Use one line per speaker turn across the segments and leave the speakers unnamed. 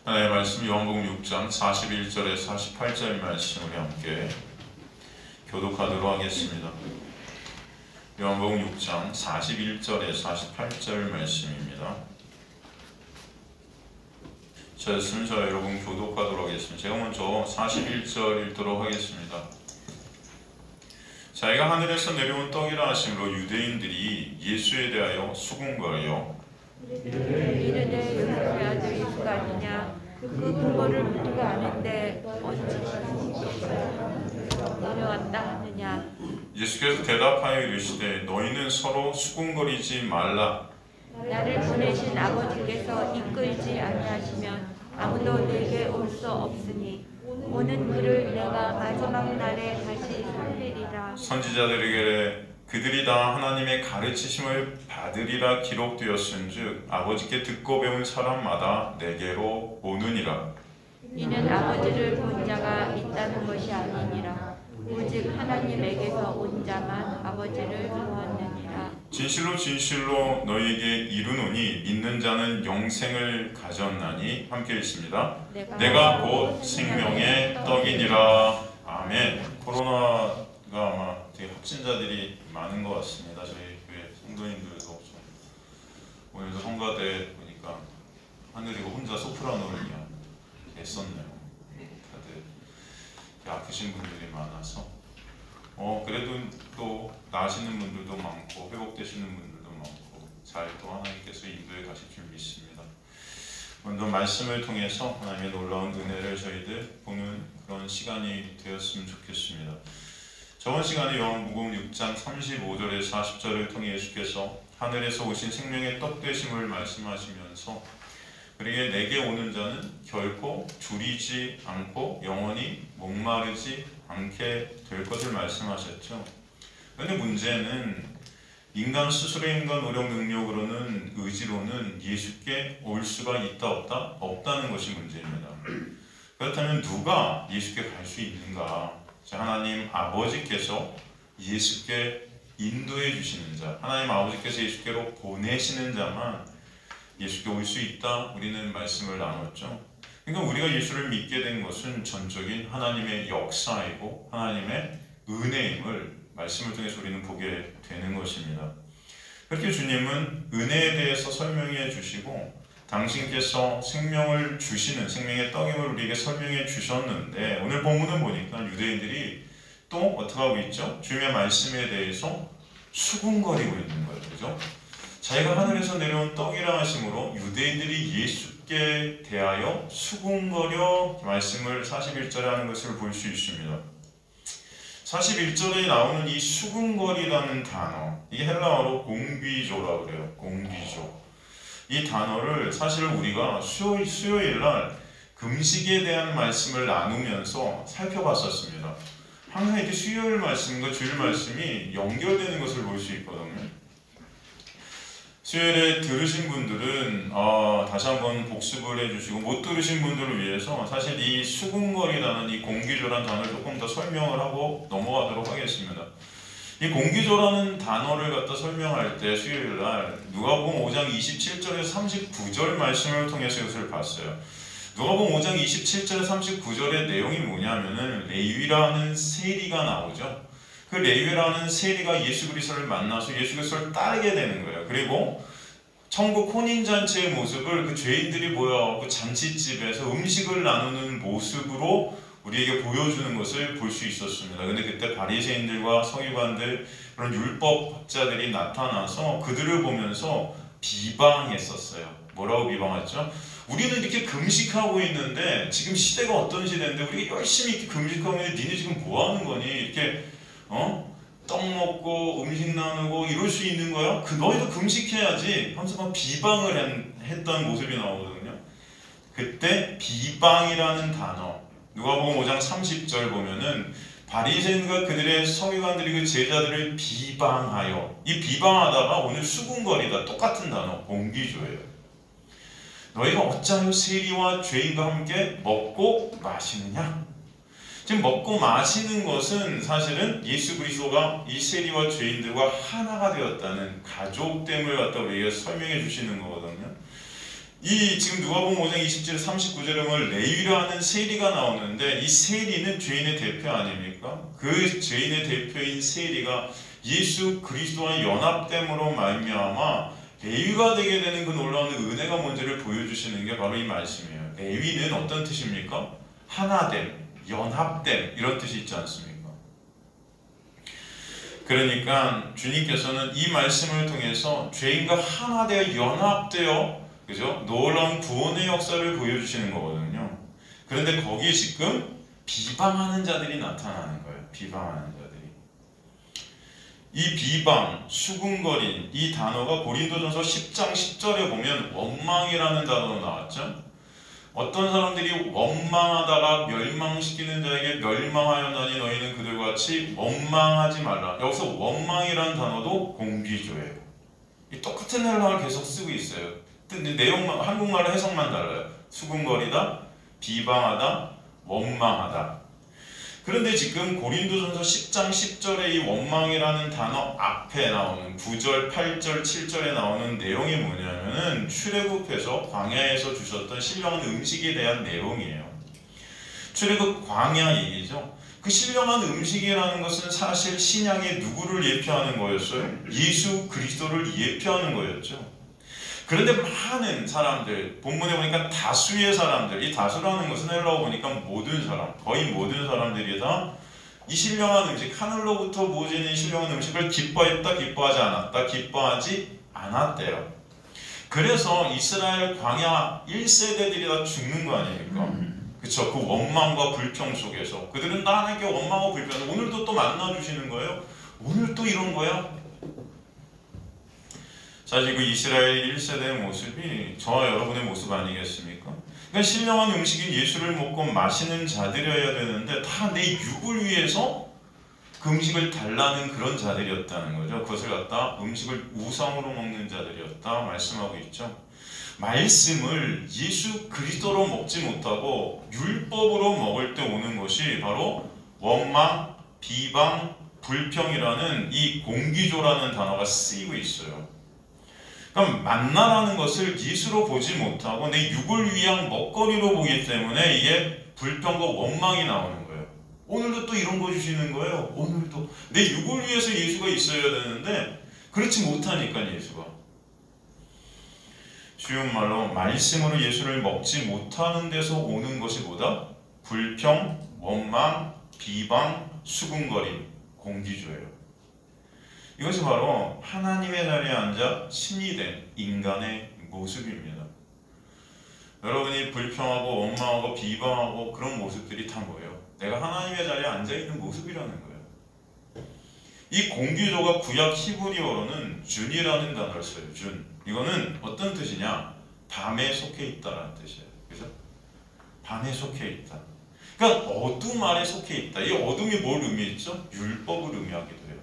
하나님의 말씀 요한복음 6장 41절에 48절 말씀 우리 함께 교독하도록 하겠습니다. 요한복음 6장 41절에 48절 말씀입니다. 저였으면 저 여러분 교독하도록 하겠습니다. 제가 먼저 41절 읽도록 하겠습니다. 자기가 하늘에서 내려온 떡이라 하심으로 유대인들이 예수에 대하여 수군거려
이르되 요셉의 아들 예수가 아니냐 그 근거를 우리가 아는데 어찌 내려왔다 하느냐.
예수께서 대답하여 이르시되 너희는 서로 수군거리지 말라.
나를 보내신 아버지께서 이끌지 아니하시면 아무도 내게 올 수 없으니 오는 그를 내가 마지막 날에 다시 살리리라.
선지자들에게 그들이 다 하나님의 가르치심을 받으리라 기록되었은즉 아버지께 듣고 배운 사람마다 내게로 오느니라.
이는 아버지를 본 자가 있다는 것이 아니니라. 오직 하나님에게서 온 자만 아버지를 보았느니라.
진실로 진실로 너희에게 이르노니 믿는 자는 영생을 가졌나니. 함께 읽습니다. 내가 곧 생명의 떡이니라. 아멘. 코로나가 아마 되게 확진자들이 많은 것 같습니다. 저희 교회 성도님들도 좀 오늘도 성가대 보니까 하늘이가 혼자 소프라노를 애썼네요. 다들 아프신 분들이 많아서 그래도 또 나으시는 분들도 많고 회복되시는 분들도 많고 잘 또 하나님께서 인도해 가실 줄 믿습니다. 먼저 말씀을 통해서 하나님의 놀라운 은혜를 저희들 보는 그런 시간이 되었으면 좋겠습니다. 저번 시간에 요한복음 6장 35절에서 40절을 통해 예수께서 하늘에서 오신 생명의 떡 되심을 말씀하시면서 그러게 내게 오는 자는 결코 줄이지 않고 영원히 목마르지 않게 될 것을 말씀하셨죠. 그런데 문제는 인간 스스로의 인간 노력 능력으로는 의지로는 예수께 올 수가 있다 없다? 없다는 것이 문제입니다. 그렇다면 누가 예수께 갈 수 있는가? 하나님 아버지께서 예수께 인도해 주시는 자, 하나님 아버지께서 예수께로 보내시는 자만 예수께 올 수 있다. 우리는 말씀을 나눴죠. 그러니까 우리가 예수를 믿게 된 것은 전적인 하나님의 역사이고 하나님의 은혜임을 말씀을 통해서 우리는 보게 되는 것입니다. 그렇게 주님은 은혜에 대해서 설명해 주시고 당신께서 생명을 주시는 생명의 떡임을 우리에게 설명해 주셨는데 오늘 본문을 보니까 유대인들이 또 어떻게 하고 있죠? 주님의 말씀에 대해서 수군거리고 있는 거예요. 그죠? 자기가 하늘에서 내려온 떡이라 하심으로 유대인들이 예수께 대하여 수군거려 말씀을 41절에 하는 것을 볼 수 있습니다. 41절에 나오는 이 수군거리라는 단어, 이게 헬라어로 공비조라고 그래요. 공비조. 이 단어를 사실 우리가 수요일 날 금식에 대한 말씀을 나누면서 살펴봤었습니다. 항상 이렇게 수요일 말씀과 주일 말씀이 연결되는 것을 볼 수 있거든요. 수요일에 들으신 분들은 다시 한번 복습을 해주시고 못 들으신 분들을 위해서 사실 이 수군거리라는 이 공기조라는 단어를 조금 더 설명을 하고 넘어가도록 하겠습니다. 이 공기조라는 단어를 갖다 설명할 때 수요일날 누가복음 5장 27절에서 39절 말씀을 통해서 이것을 봤어요. 누가복음 5장 27절에서 39절의 내용이 뭐냐면은 레위라는 세리가 나오죠. 그 레위라는 세리가 예수 그리스도를 만나서 예수 그리스도를 따르게 되는 거예요. 그리고 천국 혼인잔치의 모습을 그 죄인들이 모여서 잔치집에서 음식을 나누는 모습으로 우리에게 보여주는 것을 볼 수 있었습니다. 근데 그때 바리새인들과 서기관들 그런 율법학자들이 나타나서 그들을 보면서 비방했었어요. 뭐라고 비방했죠? 우리는 이렇게 금식하고 있는데 지금 시대가 어떤 시대인데 우리가 열심히 이렇게 금식하고 있는데 니네 지금 뭐 하는 거니? 이렇게 떡 먹고 음식 나누고 이럴 수 있는 거야? 너희도 금식해야지 하면서 막 비방을 했던 모습이 나오거든요. 그때 비방이라는 단어 누가복음 5장 30절 보면은 바리새인과 그들의 서기관들이 그 제자들을 비방하여 이 비방하다가 오늘 수군거리다 똑같은 단어 공기조예요. 너희가 어찌하여 세리와 죄인과 함께 먹고 마시느냐? 지금 먹고 마시는 것은 사실은 예수 그리스도가 이 세리와 죄인들과 하나가 되었다는 가족됨을 갖다 우리에게 설명해 주시는 거거든요. 이 지금 누가복음 5장 20절 39절에 보면 레위라는 세리가 나오는데 이 세리는 죄인의 대표 아닙니까? 그 죄인의 대표인 세리가 예수 그리스도와 연합됨으로 말미암아 레위가 되게 되는 그 놀라운 은혜가 뭔지를 보여주시는 게 바로 이 말씀이에요. 레위는 어떤 뜻입니까? 하나됨, 연합됨 이런 뜻이 있지 않습니까? 그러니까 주님께서는 이 말씀을 통해서 죄인과 하나 되어 연합되어 그죠? 놀라운 구원의 역사를 보여주시는 거거든요. 그런데 거기에 지금 비방하는 자들이 나타나는 거예요. 비방하는 자들이. 이 비방, 수군거린 이 단어가 고린도전서 10장 10절에 보면 원망이라는 단어로 나왔죠. 어떤 사람들이 원망하다가 멸망시키는 자에게 멸망하였나니 너희는 그들과 같이 원망하지 말라. 여기서 원망이라는 단어도 공기조예요. 이 똑같은 헬라어를 계속 쓰고 있어요. 근데 내용만 한국말로 해석만 달라요. 수군거리다, 비방하다, 원망하다. 그런데 지금 고린도전서 10장 10절에 이 원망이라는 단어 앞에 나오는 9절, 8절, 7절에 나오는 내용이 뭐냐면은 출애굽해서 광야에서 주셨던 신령한 음식에 대한 내용이에요. 출애굽 광야 얘기죠. 그 신령한 음식이라는 것은 사실 신약의 누구를 예표하는 거였어요? 예수 그리스도를 예표하는 거였죠. 그런데 많은 사람들, 본문에 보니까 다수의 사람들, 이 다수라는 것은 헬라어 보니까 모든 사람, 거의 모든 사람들이 다 이 신령한 음식, 하늘로부터 부어지는 신령한 음식을 기뻐했다, 기뻐하지 않았다, 기뻐하지 않았대요. 그래서 이스라엘 광야 1세대들이 다 죽는 거 아닙니까? 그쵸? 그 원망과 불평 속에서 그들은 나 하나님께 원망하고 불평, 오늘도 또 만나주시는 거예요? 오늘 또 이런 거야? 사실 그 이스라엘 1세대의 모습이 저와 여러분의 모습 아니겠습니까? 그러니까 신령한 음식인 예수를 먹고 마시는 자들이어야 되는데 다 내 육을 위해서 그 음식을 달라는 그런 자들이었다는 거죠. 그것을 갖다 음식을 우상으로 먹는 자들이었다 말씀하고 있죠. 말씀을 예수 그리스도로 먹지 못하고 율법으로 먹을 때 오는 것이 바로 원망, 비방, 불평이라는 이 공기조라는 단어가 쓰이고 있어요. 그럼 만나라는 것을 예수로 보지 못하고 내 육을 위한 먹거리로 보기 때문에 이게 불평과 원망이 나오는 거예요. 오늘도 또 이런 거 주시는 거예요. 오늘도 내 육을 위해서 예수가 있어야 되는데 그렇지 못하니까 예수가. 쉬운 말로 말씀으로 예수를 먹지 못하는 데서 오는 것이 뭐다? 불평, 원망, 비방, 수군거림, 공기조예요. 이것이 바로 하나님의 자리에 앉아 신이 된 인간의 모습입니다. 여러분이 불평하고 원망하고 비방하고 그런 모습들이 다 뭐예요? 내가 하나님의 자리에 앉아있는 모습이라는 거예요. 이 공기조가 구약 히브리어로는 준이라는 단어를 써요. 준. 이거는 어떤 뜻이냐? 밤에 속해 있다라는 뜻이에요. 그래서 밤에 속해 있다. 그러니까 어둠 아래 속해 있다. 이 어둠이 뭘 의미했죠? 율법을 의미하기도 해요.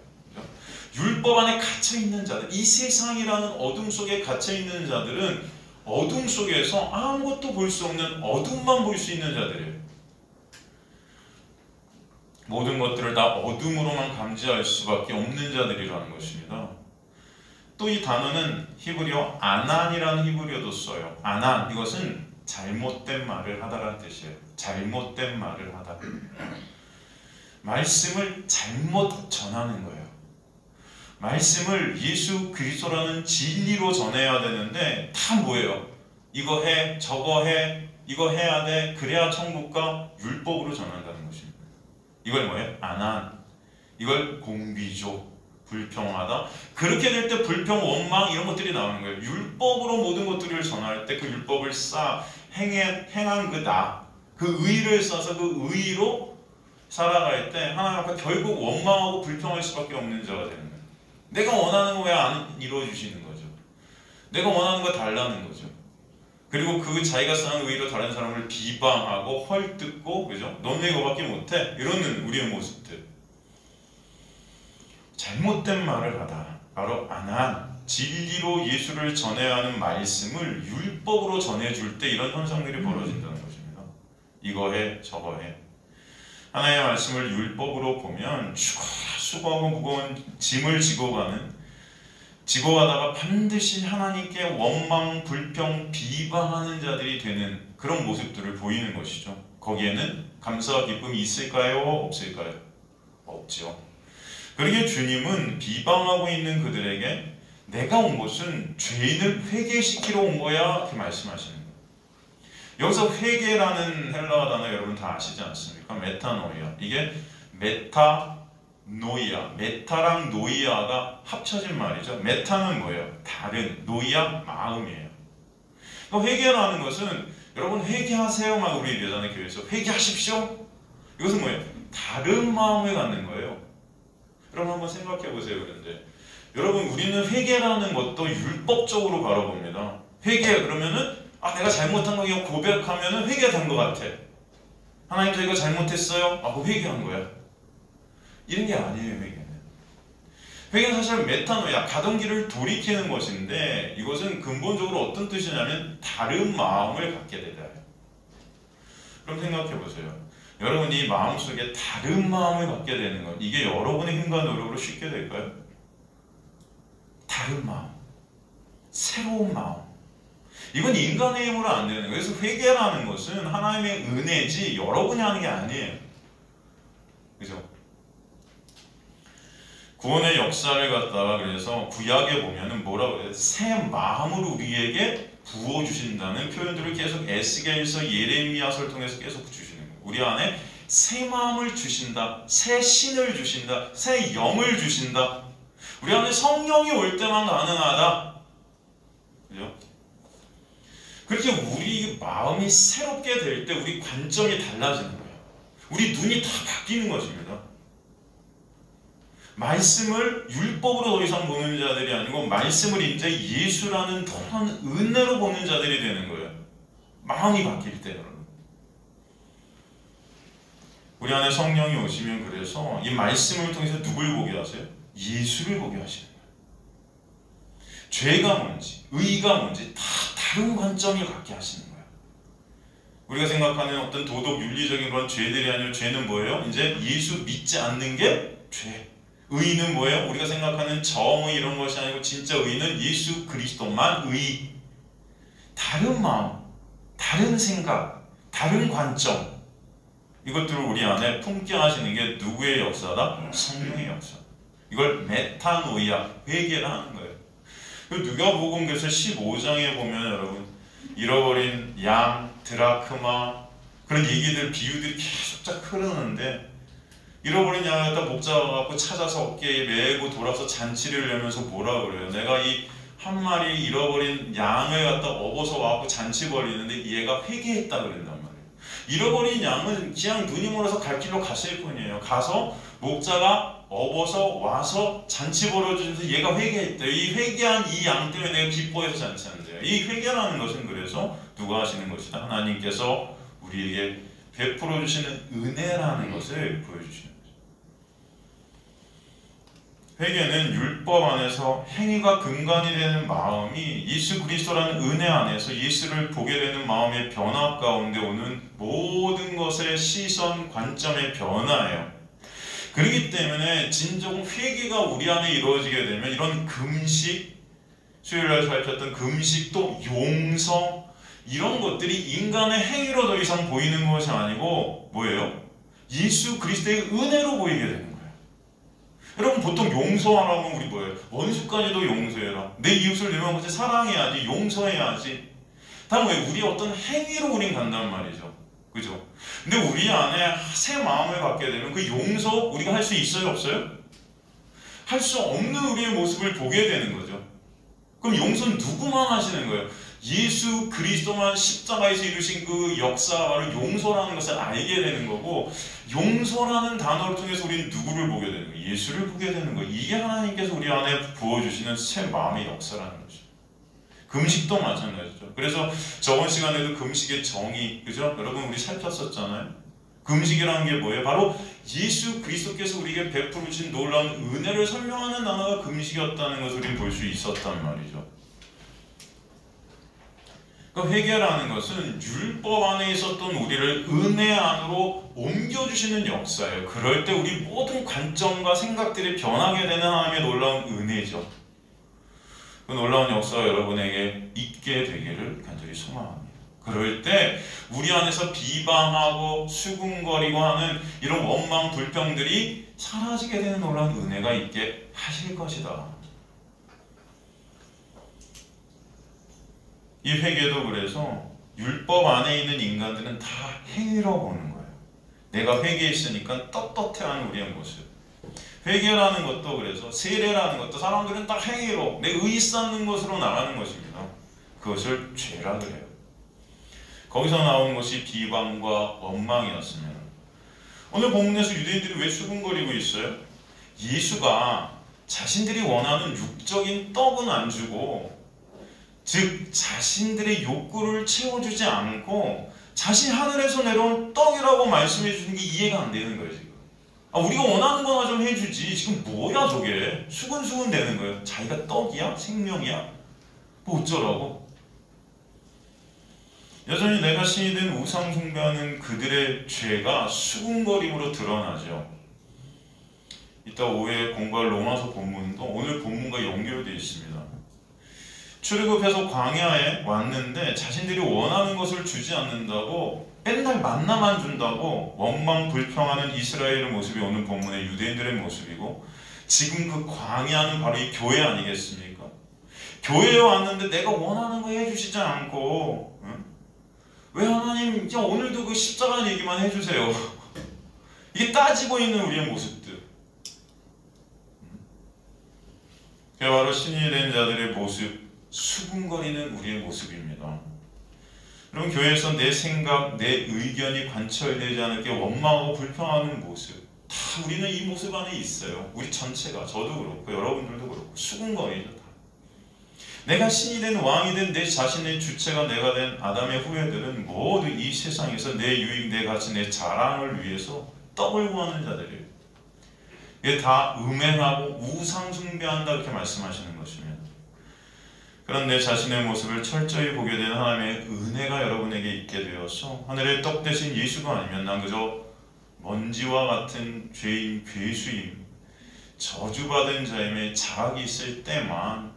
율법 안에 갇혀있는 자들, 이 세상이라는 어둠 속에 갇혀있는 자들은 어둠 속에서 아무것도 볼 수 없는 어둠만 볼 수 있는 자들이에요. 모든 것들을 다 어둠으로만 감지할 수밖에 없는 자들이라는 것입니다. 또 이 단어는 히브리어 아난이라는 히브리어도 써요. 아난, 이것은 잘못된 말을 하다라는 뜻이에요. 잘못된 말을 하다. 말씀을 잘못 전하는 거예요. 말씀을 예수 그리스도라는 진리로 전해야 되는데 다 뭐예요? 이거 해, 저거 해, 이거 해야 돼, 그래야 천국가 율법으로 전한다는 것입니다. 이걸 뭐예요? 아난. 이걸 공비조, 불평하다. 그렇게 될 때 불평, 원망 이런 것들이 나오는 거예요. 율법으로 모든 것들을 전할 때 그 율법을 행한 그 나, 그 의를 써서 그 의로 살아갈 때 하나님 앞에 결국 원망하고 불평할 수밖에 없는 자가 되는 거예요. 내가 원하는 거 왜 안 이루어주시는 거죠? 내가 원하는 거 달라는 거죠. 그리고 그 자기가 쌓은 의로 다른 사람을 비방하고 헐뜯고, 그죠? 넌 왜 이거밖에 못해? 이러는 우리의 모습들. 잘못된 말을 하다. 바로 아난, 진리로 예수를 전해야 하는 말씀을 율법으로 전해줄 때 이런 현상들이 벌어진다는 것입니다. 이거 해, 저거 해. 하나님의 말씀을 율법으로 보면 수고하고 무거운 짐을 지고 가는 지고 가다가 반드시 하나님께 원망, 불평, 비방하는 자들이 되는 그런 모습들을 보이는 것이죠. 거기에는 감사와 기쁨이 있을까요? 없을까요? 없죠. 그러기에 주님은 비방하고 있는 그들에게 내가 온 것은 죄인을 회개시키러 온 거야, 이렇게 말씀하시는 거예요. 여기서 회개라는 헬라어 단어 여러분 다 아시지 않습니까? 메타노이아. 이게 메타노이아, 메타랑 노이아가 합쳐진 말이죠. 메타는 뭐예요? 다른, 노이아 마음이에요. 그러니까 회개라는 것은 여러분 회개하세요 막 우리 예전에 교회에서 회개하십시오. 이것은 뭐예요? 다른 마음을 갖는 거예요. 여러분 한번 생각해 보세요. 그런데 여러분 우리는 회개라는 것도 율법적으로 바라봅니다. 회개 그러면은 내가 잘못한 거 그냥 고백하면은 회개된 것 같아. 하나님 저 이거 잘못했어요. 그거 회개한 거야. 이런 게 아니에요. 회개는 사실 메타노야, 가던 길을 돌이키는 것인데 이것은 근본적으로 어떤 뜻이냐면 다른 마음을 갖게 되다. 그럼 생각해 보세요. 여러분이 마음속에 다른 마음을 갖게 되는 것, 이게 여러분의 힘과 노력으로 쉽게 될까요? 다른 마음, 새로운 마음. 이건 인간의 힘으로 안 되는 거예요. 그래서 회개라는 것은 하나님의 은혜지 여러분이 하는 게 아니에요. 그죠? 구원의 역사를 갖다가 그래서 구약에 보면은 뭐라고 해요? 새 마음을 우리에게 부어주신다는 표현들을 계속 에스겔서 예레미야서를 통해서 계속 주시는 거예요. 우리 안에 새 마음을 주신다, 새 신을 주신다, 새 영을 주신다. 우리 안에 성령이 올 때만 가능하다. 그죠? 그렇게 우리 마음이 새롭게 될 때 우리 관점이 달라지는 거예요. 우리 눈이 다 바뀌는 것입니다. 말씀을 율법으로 더 이상 보는 자들이 아니고 말씀을 이제 예수라는 더한 은혜로 보는 자들이 되는 거예요. 마음이 바뀔 때 여러분. 우리 안에 성령이 오시면 그래서 이 말씀을 통해서 누굴 보게 하세요? 예수를 보게 하시는 거예요. 죄가 뭔지, 의가 뭔지 다 다른 관점을 갖게 하시는 거예요. 우리가 생각하는 어떤 도덕 윤리적인 그런 죄들이 아니라 죄는 뭐예요? 이제 예수 믿지 않는 게 죄. 의는 뭐예요? 우리가 생각하는 정의 이런 것이 아니고 진짜 의는 예수 그리스도만 의. 다른 마음, 다른 생각, 다른 관점, 이것들을 우리 안에 품게 하시는 게 누구의 역사다? 성령의 역사. 이걸 메타노이아, 회개를 하는 거예요. 누가복음서 15장에 보면 여러분 잃어버린 양, 드라크마 그런 얘기들, 비유들이 계속 쫙 흐르는데 잃어버린 양을 갖다 목 잡아갖고 찾아서 어깨에 메고 돌아서 잔치를 열면서 뭐라 그래요? 내가 이 한 마리 잃어버린 양을 갖다 업어서 와갖고 잔치 벌이는데 얘가 회개했다 그랬단 말이에요. 잃어버린 양은 그냥 눈이 멀어서 갈 길로 갔을 뿐이에요. 가서 목자가 업어서 와서 잔치 벌어주면서 얘가 회개했대요. 이 회개한 이 양 때문에 내가 기뻐해서 잔치한대요. 이 회개라는 것은 그래서 누가 하시는 것이다? 하나님께서 우리에게 베풀어 주시는 은혜라는 것을 보여주시는 거죠. 회개는 율법 안에서 행위가 근간이 되는 마음이 예수 그리스도라는 은혜 안에서 예수를 보게 되는 마음의 변화 가운데 오는 모든 것의 시선, 관점의 변화예요. 그렇기 때문에 진정 회개가 우리 안에 이루어지게 되면 이런 금식, 수요일날 살폈던 금식도 용서, 이런 것들이 인간의 행위로 더 이상 보이는 것이 아니고 뭐예요? 예수 그리스도의 은혜로 보이게 되는 거예요. 여러분 보통 용서하라면 우리 뭐예요? 원수까지도 용서해라. 내 이웃을 내 마음같이 사랑해야지, 용서해야지. 다 뭐예요? 우리 어떤 행위로 우린 간단 말이죠. 그죠? 근데 우리 안에 새 마음을 갖게 되면 그 용서 우리가 할 수 있어요? 없어요? 할 수 없는 우리의 모습을 보게 되는 거죠. 그럼 용서는 누구만 하시는 거예요? 예수 그리스도만 십자가에서 이루신 그 역사, 바로 용서라는 것을 알게 되는 거고, 용서라는 단어를 통해서 우리는 누구를 보게 되는 거예요? 예수를 보게 되는 거예요. 이게 하나님께서 우리 안에 부어주시는 새 마음의 역사라는 거죠. 금식도 마찬가지죠. 그래서 저번 시간에도 금식의 정의, 그죠? 여러분 우리 살폈었잖아요. 금식이라는 게 뭐예요? 바로 예수 그리스도께서 우리에게 베풀어 주신 놀라운 은혜를 설명하는 단어가 금식이었다는 것을 우리는 볼 수 있었단 말이죠. 그러니까 회개라는 것은 율법 안에 있었던 우리를 은혜 안으로 옮겨주시는 역사예요. 그럴 때 우리 모든 관점과 생각들이 변하게 되는 하나님의 놀라운 은혜죠. 그 놀라운 역사가 여러분에게 있게 되기를 간절히 소망합니다. 그럴 때 우리 안에서 비방하고 수군거리고 하는 이런 원망 불평들이 사라지게 되는 놀라운 은혜가 있게 하실 것이다. 이 회개도 그래서 율법 안에 있는 인간들은 다 행위로 보는 거예요. 내가 회개했으니까 떳떳해하는 우리의 모습. 회개라는 것도 그래서 세례라는 것도 사람들은 딱 행위로 내 의 쌓는 것으로 나가는 것입니다. 그것을 죄라 그래요. 거기서 나온 것이 비방과 원망이었습니다. 오늘 본문에서 유대인들이 왜 수군거리고 있어요? 예수가 자신들이 원하는 육적인 떡은 안 주고, 즉 자신들의 욕구를 채워주지 않고 자신 하늘에서 내려온 떡이라고 말씀해 주는 게 이해가 안 되는 거예요. 지금 우리가 원하는 거나 좀 해주지, 지금 뭐야 저게, 수근수근 되는 거예요. 자기가 떡이야? 생명이야? 뭐 어쩌라고? 여전히 내가 신이 된 우상 숭배하는 그들의 죄가 수군거림으로 드러나죠. 이따 오후에 공부할 로마서 본문도 오늘 본문과 연결되어 있습니다. 출애굽해서 광야에 왔는데 자신들이 원하는 것을 주지 않는다고, 맨날 만나만 준다고 원망 불평하는 이스라엘의 모습이 오늘 본문의 유대인들의 모습이고, 지금 그 광야는 바로 이 교회 아니겠습니까? 교회에 왔는데 내가 원하는 거 해주시지 않고, 왜 하나님 그냥 오늘도 그 십자가 얘기만 해주세요. 이게 따지고 있는 우리의 모습들. 그게 바로 신이 된 자들의 모습, 수군거리는 우리의 모습입니다. 여러분, 교회에서 내 생각, 내 의견이 관철되지 않게 원망하고 불평하는 모습, 다 우리는 이 모습 안에 있어요. 우리 전체가, 저도 그렇고 여러분들도 그렇고 수군거리죠. 다. 내가 신이 된 왕이 된 내 자신의 주체가 내가 된 아담의 후예들은 모두 이 세상에서 내 유익, 내 가치, 내 자랑을 위해서 떡을 구하는 자들이에요. 이게 다 음행하고 우상 숭배한다, 이렇게 말씀하시는 것입니다. 그런 내 자신의 모습을 철저히 보게 되는 하나님의 은혜가 여러분에게 있게 되어서 하늘의 떡 대신 예수가 아니면 난 그저 먼지와 같은 죄인, 괴수임, 저주받은 자임의 자각이 있을 때만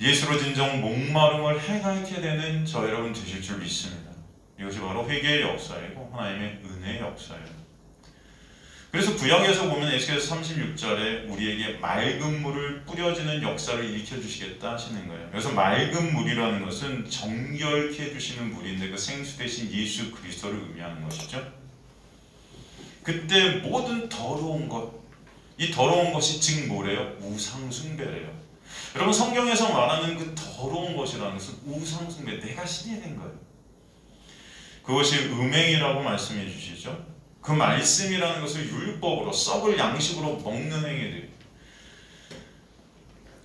예수로 진정 목마름을 해갈게 되는 저 여러분 되실 줄 믿습니다. 이것이 바로 회개의 역사이고 하나님의 은혜의 역사예요. 그래서 구약에서 보면 에스겔서 36절에 우리에게 맑은 물을 뿌려지는 역사를 일으켜주시겠다 하시는 거예요. 그래서 맑은 물이라는 것은 정결케 해주시는 물인데 그 생수 대신 예수 그리스도를 의미하는 것이죠. 그때 모든 더러운 것, 이 더러운 것이 즉 뭐래요? 우상숭배래요. 여러분, 성경에서 말하는 그 더러운 것이라는 것은 우상숭배, 내가 신이 된 거예요. 그것이 음행이라고 말씀해 주시죠. 그 말씀이라는 것을 율법으로, 썩을 양식으로 먹는 행위들.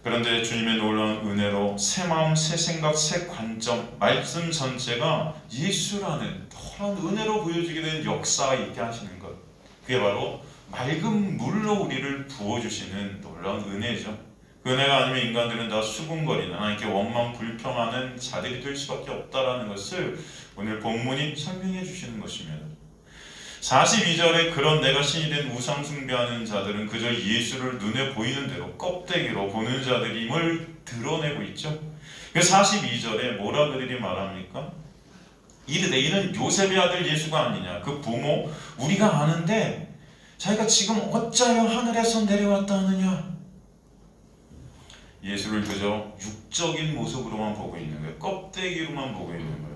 그런데 주님의 놀라운 은혜로 새 마음, 새 생각, 새 관점, 말씀 전체가 예수라는 놀라운 은혜로 보여지게 되는 역사가 있게 하시는 것, 그게 바로 맑은 물로 우리를 부어주시는 놀라운 은혜죠. 그 은혜가 아니면 인간들은 다 수군거리는, 하나님께 원망 불평하는 자들이 될 수밖에 없다라는 것을 오늘 본문이 설명해 주시는 것입니다. 42절에 그런 내가 신이 된 우상 숭배하는 자들은 그저 예수를 눈에 보이는 대로 껍데기로 보는 자들임을 드러내고 있죠. 그래서 42절에 뭐라 그들이 말합니까? 이르되 이는 요셉의 아들 예수가 아니냐. 그 부모 우리가 아는데 자기가 지금 어찌하여 하늘에서 내려왔다 하느냐. 예수를 그저 육적인 모습으로만 보고 있는 거예요. 껍데기로만 보고 있는 거예요.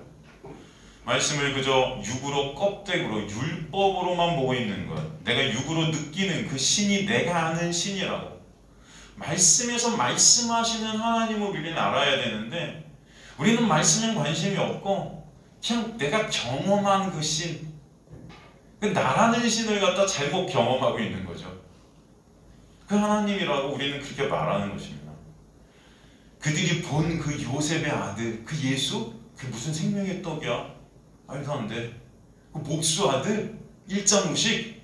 말씀을 그저 육으로, 껍데기로, 율법으로만 보고 있는 것, 내가 육으로 느끼는 그 신이 내가 아는 신이라고. 말씀에서 말씀하시는 하나님을 우리는 알아야 되는데 우리는 말씀에 관심이 없고 그냥 내가 경험한 그 신, 그 나라는 신을 갖다 잘못 경험하고 있는 거죠. 그 하나님이라고 우리는 그렇게 말하는 것입니다. 그들이 본 그 요셉의 아들, 그 예수? 그게 무슨 생명의 떡이야? 말도 안 돼. 그 목수 아들? 일장우식?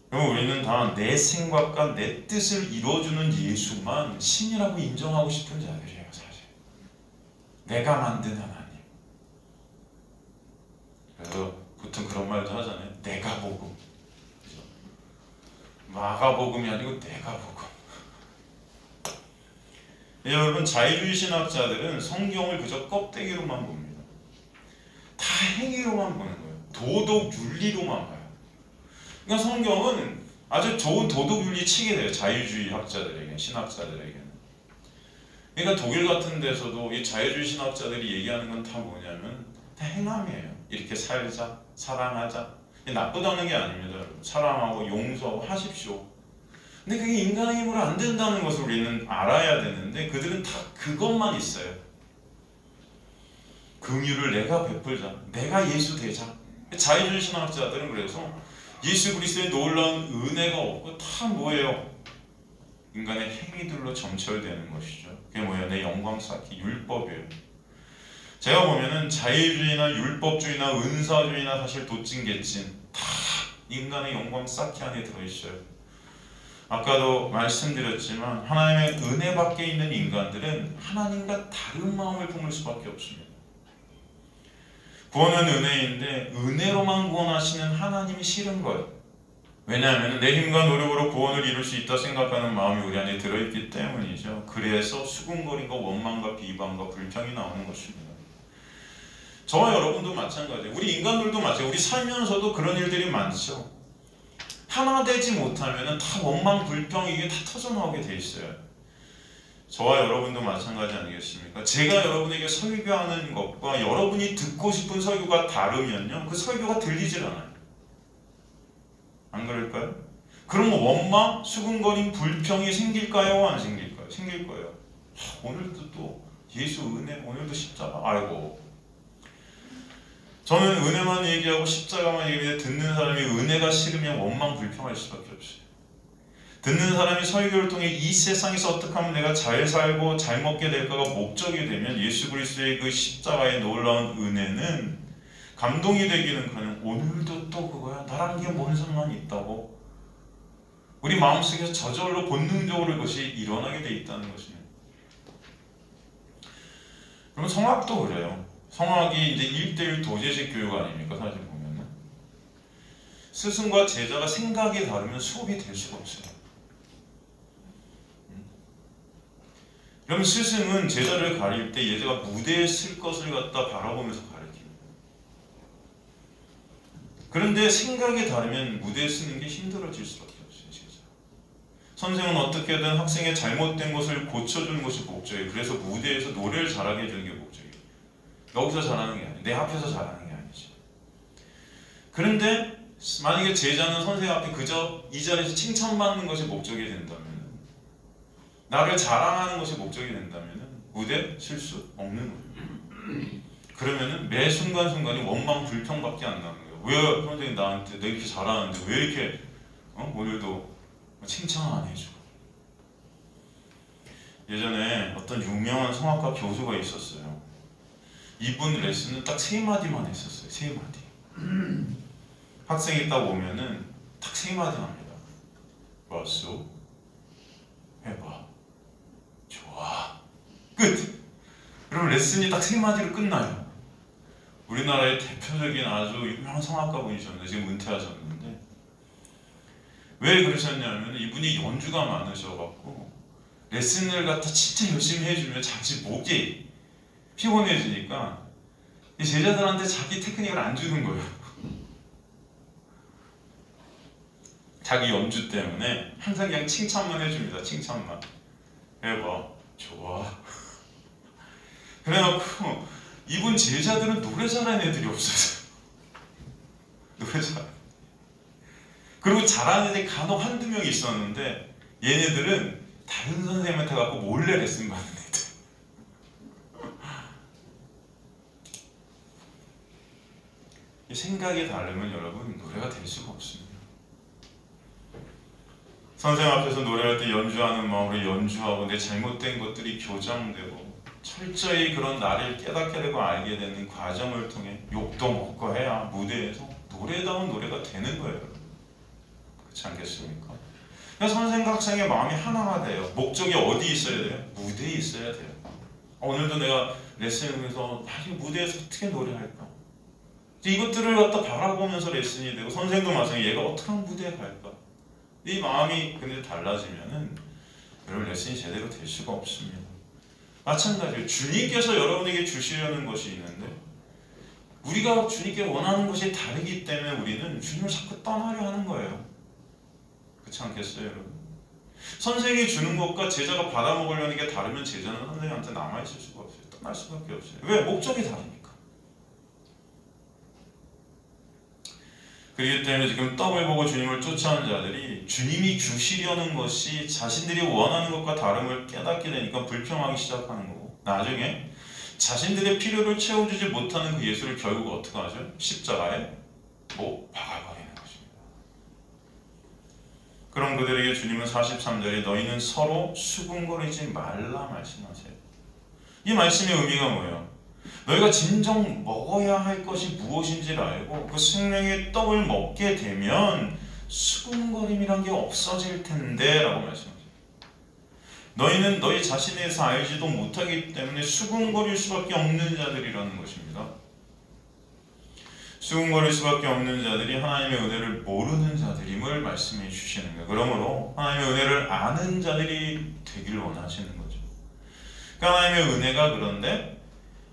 그럼 우리는 다 내 생각과 내 뜻을 이루어주는 예수만 신이라고 인정하고 싶은 자들이에요, 사실. 내가 만든 하나님. 그래서 보통 그런 말도 하잖아요. 내가 복음. 마가복음이 아니고 내가 복음. 여러분, 자유주의 신학자들은 성경을 그저 껍데기로만 봅니다. 다 행위로만 보는 거예요. 도덕 윤리로만 봐요. 그러니까 성경은 아주 좋은 도덕 윤리 치게 돼요. 자유주의 학자들에게, 신학자들에게는. 그러니까 독일 같은 데서도 이 자유주의 신학자들이 얘기하는 건 다 뭐냐면 다 행함이에요. 이렇게 살자, 사랑하자. 나쁘다는 게 아닙니다. 여러분. 사랑하고 용서하고 하십시오. 근데 그게 인간의 힘으로 안 된다는 것을 우리는 알아야 되는데 그들은 다 그것만 있어요. 긍휼을 내가 베풀자, 내가 예수 되자. 자유주의 신학자들은 그래서 예수 그리스도의 놀라운 은혜가 없고 다 뭐예요? 인간의 행위들로 점철되는 것이죠. 그게 뭐예요? 내 영광 쌓기, 율법이에요. 제가 보면은 자유주의나 율법주의나 은사주의나 사실 도찐개찐 다 인간의 영광 쌓기 안에 들어있어요. 아까도 말씀드렸지만 하나님의 은혜 밖에 있는 인간들은 하나님과 다른 마음을 품을 수밖에 없습니다. 구원은 은혜인데 은혜로만 구원하시는 하나님이 싫은 거예요. 왜냐하면 내 힘과 노력으로 구원을 이룰 수 있다 생각하는 마음이 우리 안에 들어있기 때문이죠. 그래서 수군거림과 원망과 비방과 불평이 나오는 것입니다. 저와 여러분도 마찬가지예요. 우리 인간들도 마찬가지예요. 우리 살면서도 그런 일들이 많죠. 하나 되지 못하면 다 원망, 불평 이게 다 터져나오게 돼 있어요. 저와 여러분도 마찬가지 아니겠습니까? 제가 여러분에게 설교하는 것과 여러분이 듣고 싶은 설교가 다르면요, 그 설교가 들리질 않아요. 안 그럴까요? 그럼 원망, 수군거림, 불평이 생길까요? 안 생길까요? 생길 거예요. 오늘도 또 예수 은혜, 오늘도 십자가, 아이고. 저는 은혜만 얘기하고 십자가만 얘기하는데 듣는 사람이 은혜가 싫으면 원망, 불평할 수밖에 없어요. 듣는 사람이 설교를 통해 이 세상에서 어떻게 하면 내가 잘 살고 잘 먹게 될까가 목적이 되면 예수 그리스도의 그 십자가의 놀라운 은혜는 감동이 되기는커녕 오늘도 또 그거야? 나랑 이게 뭔 상관이 있다고? 우리 마음속에서 저절로 본능적으로 그것이 일어나게 돼 있다는 것입니다. 그러면 성악도 그래요. 성악이 이제 1:1 도제식 교육 아닙니까? 사실 보면은 스승과 제자가 생각이 다르면 수업이 될 수가 없어요. 그럼 스승은 제자를 가릴 때 얘가 무대에 쓸 것을 갖다 바라보면서 가르칩니다. 그런데 생각이 다르면 무대에 쓰는 게 힘들어질 수밖에 없어요. 제자. 선생은 어떻게든 학생의 잘못된 것을 고쳐주는 것이 목적이에요. 그래서 무대에서 노래를 잘하게 해주는 게 목적이에요. 여기서 잘하는 게 아니에요. 내 앞에서 잘하는 게 아니죠. 그런데 만약에 제자는 선생님 앞에 그저 이 자리에서 칭찬받는 것이 목적이 된다면, 나를 자랑하는 것이 목적이 된다면 무대 실수 없는 거예요. 그러면은 매 순간순간이 원망 불평밖에 안 나는 거예요. 왜 선생님 나한테 내 이렇게 잘하는데 왜 이렇게 오늘도 칭찬 안 해주고. 예전에 어떤 유명한 성악가 교수가 있었어요. 이분 레슨은 딱 3마디만 했었어요. 3마디. 학생이 딱 오면은 딱 3마디 합니다. 왔어? 해봐. 좋아. 끝! 그럼 레슨이 딱 3마디로 끝나요. 우리나라의 대표적인 아주 유명한 성악가 분이셨는데 지금 은퇴하셨는데, 왜 그러셨냐면 이분이 연주가 많으셔갖고 레슨을 갖다 진짜 열심히 해주면 자기 목이 피곤해지니까 이 제자들한테 자기 테크닉을 안 주는 거예요. 자기 연주 때문에 항상 그냥 칭찬만 해줍니다. 칭찬만. 해봐. 좋아. 그래갖고 이분 제자들은 노래 잘하는 애들이 없었어요. 노래 잘. 그리고 잘하는 애들이 간혹 한두 명 있었는데 얘네들은 다른 선생님한테 갖고 몰래 레슨 받는 애들. 생각이 다르면 여러분 노래가 될 수가 없습니다. 선생님 앞에서 노래할 때 연주하는 마음으로 연주하고 내 잘못된 것들이 교정되고 철저히 그런 나를 깨닫게 되고 알게 되는 과정을 통해 욕도 먹고 해야 무대에서 노래다운 노래가 되는 거예요. 그렇지 않겠습니까? 그래서 선생과 학생의 마음이 하나가 돼요. 목적이 어디 있어야 돼요? 무대에 있어야 돼요. 오늘도 내가 레슨에서 무대에서 어떻게 노래할까? 이것들을 갖다 바라보면서 레슨이 되고, 선생도 마찬가지 얘가 어떻게 하면 무대에 갈까? 이 마음이 근데 달라지면은 여러분 레슨이 제대로 될 수가 없습니다. 마찬가지예요. 주님께서 여러분에게 주시려는 것이 있는데 우리가 주님께 원하는 것이 다르기 때문에 우리는 주님을 자꾸 떠나려 하는 거예요. 그렇지 않겠어요, 여러분? 선생이 주는 것과 제자가 받아먹으려는 게 다르면 제자는 선생님한테 남아있을 수가 없어요. 떠날 수밖에 없어요. 왜? 목적이 다르니까. 그렇기 때문에 지금 떡을 보고 주님을 쫓아오는 자들이 주님이 주시려는 것이 자신들이 원하는 것과 다름을 깨닫게 되니까 불평하기 시작하는 거고, 나중에 자신들의 필요를 채워주지 못하는 그 예수를 결국 어떻게 하죠? 십자가에 못 박아버리는 것입니다. 그럼 그들에게 주님은 43절에 너희는 서로 수군거리지 말라 말씀하세요. 이 말씀의 의미가 뭐예요? 너희가 진정 먹어야 할 것이 무엇인지를 알고 그 생명의 떡을 먹게 되면 수군거림이란 게 없어질 텐데 라고 말씀하세요. 너희는 너희 자신에 대해서 알지도 못하기 때문에 수군거릴 수밖에 없는 자들이라는 것입니다. 수군거릴 수밖에 없는 자들이 하나님의 은혜를 모르는 자들임을 말씀해 주시는 거예요. 그러므로 하나님의 은혜를 아는 자들이 되길 원하시는 거죠. 그러니까 하나님의 은혜가 그런데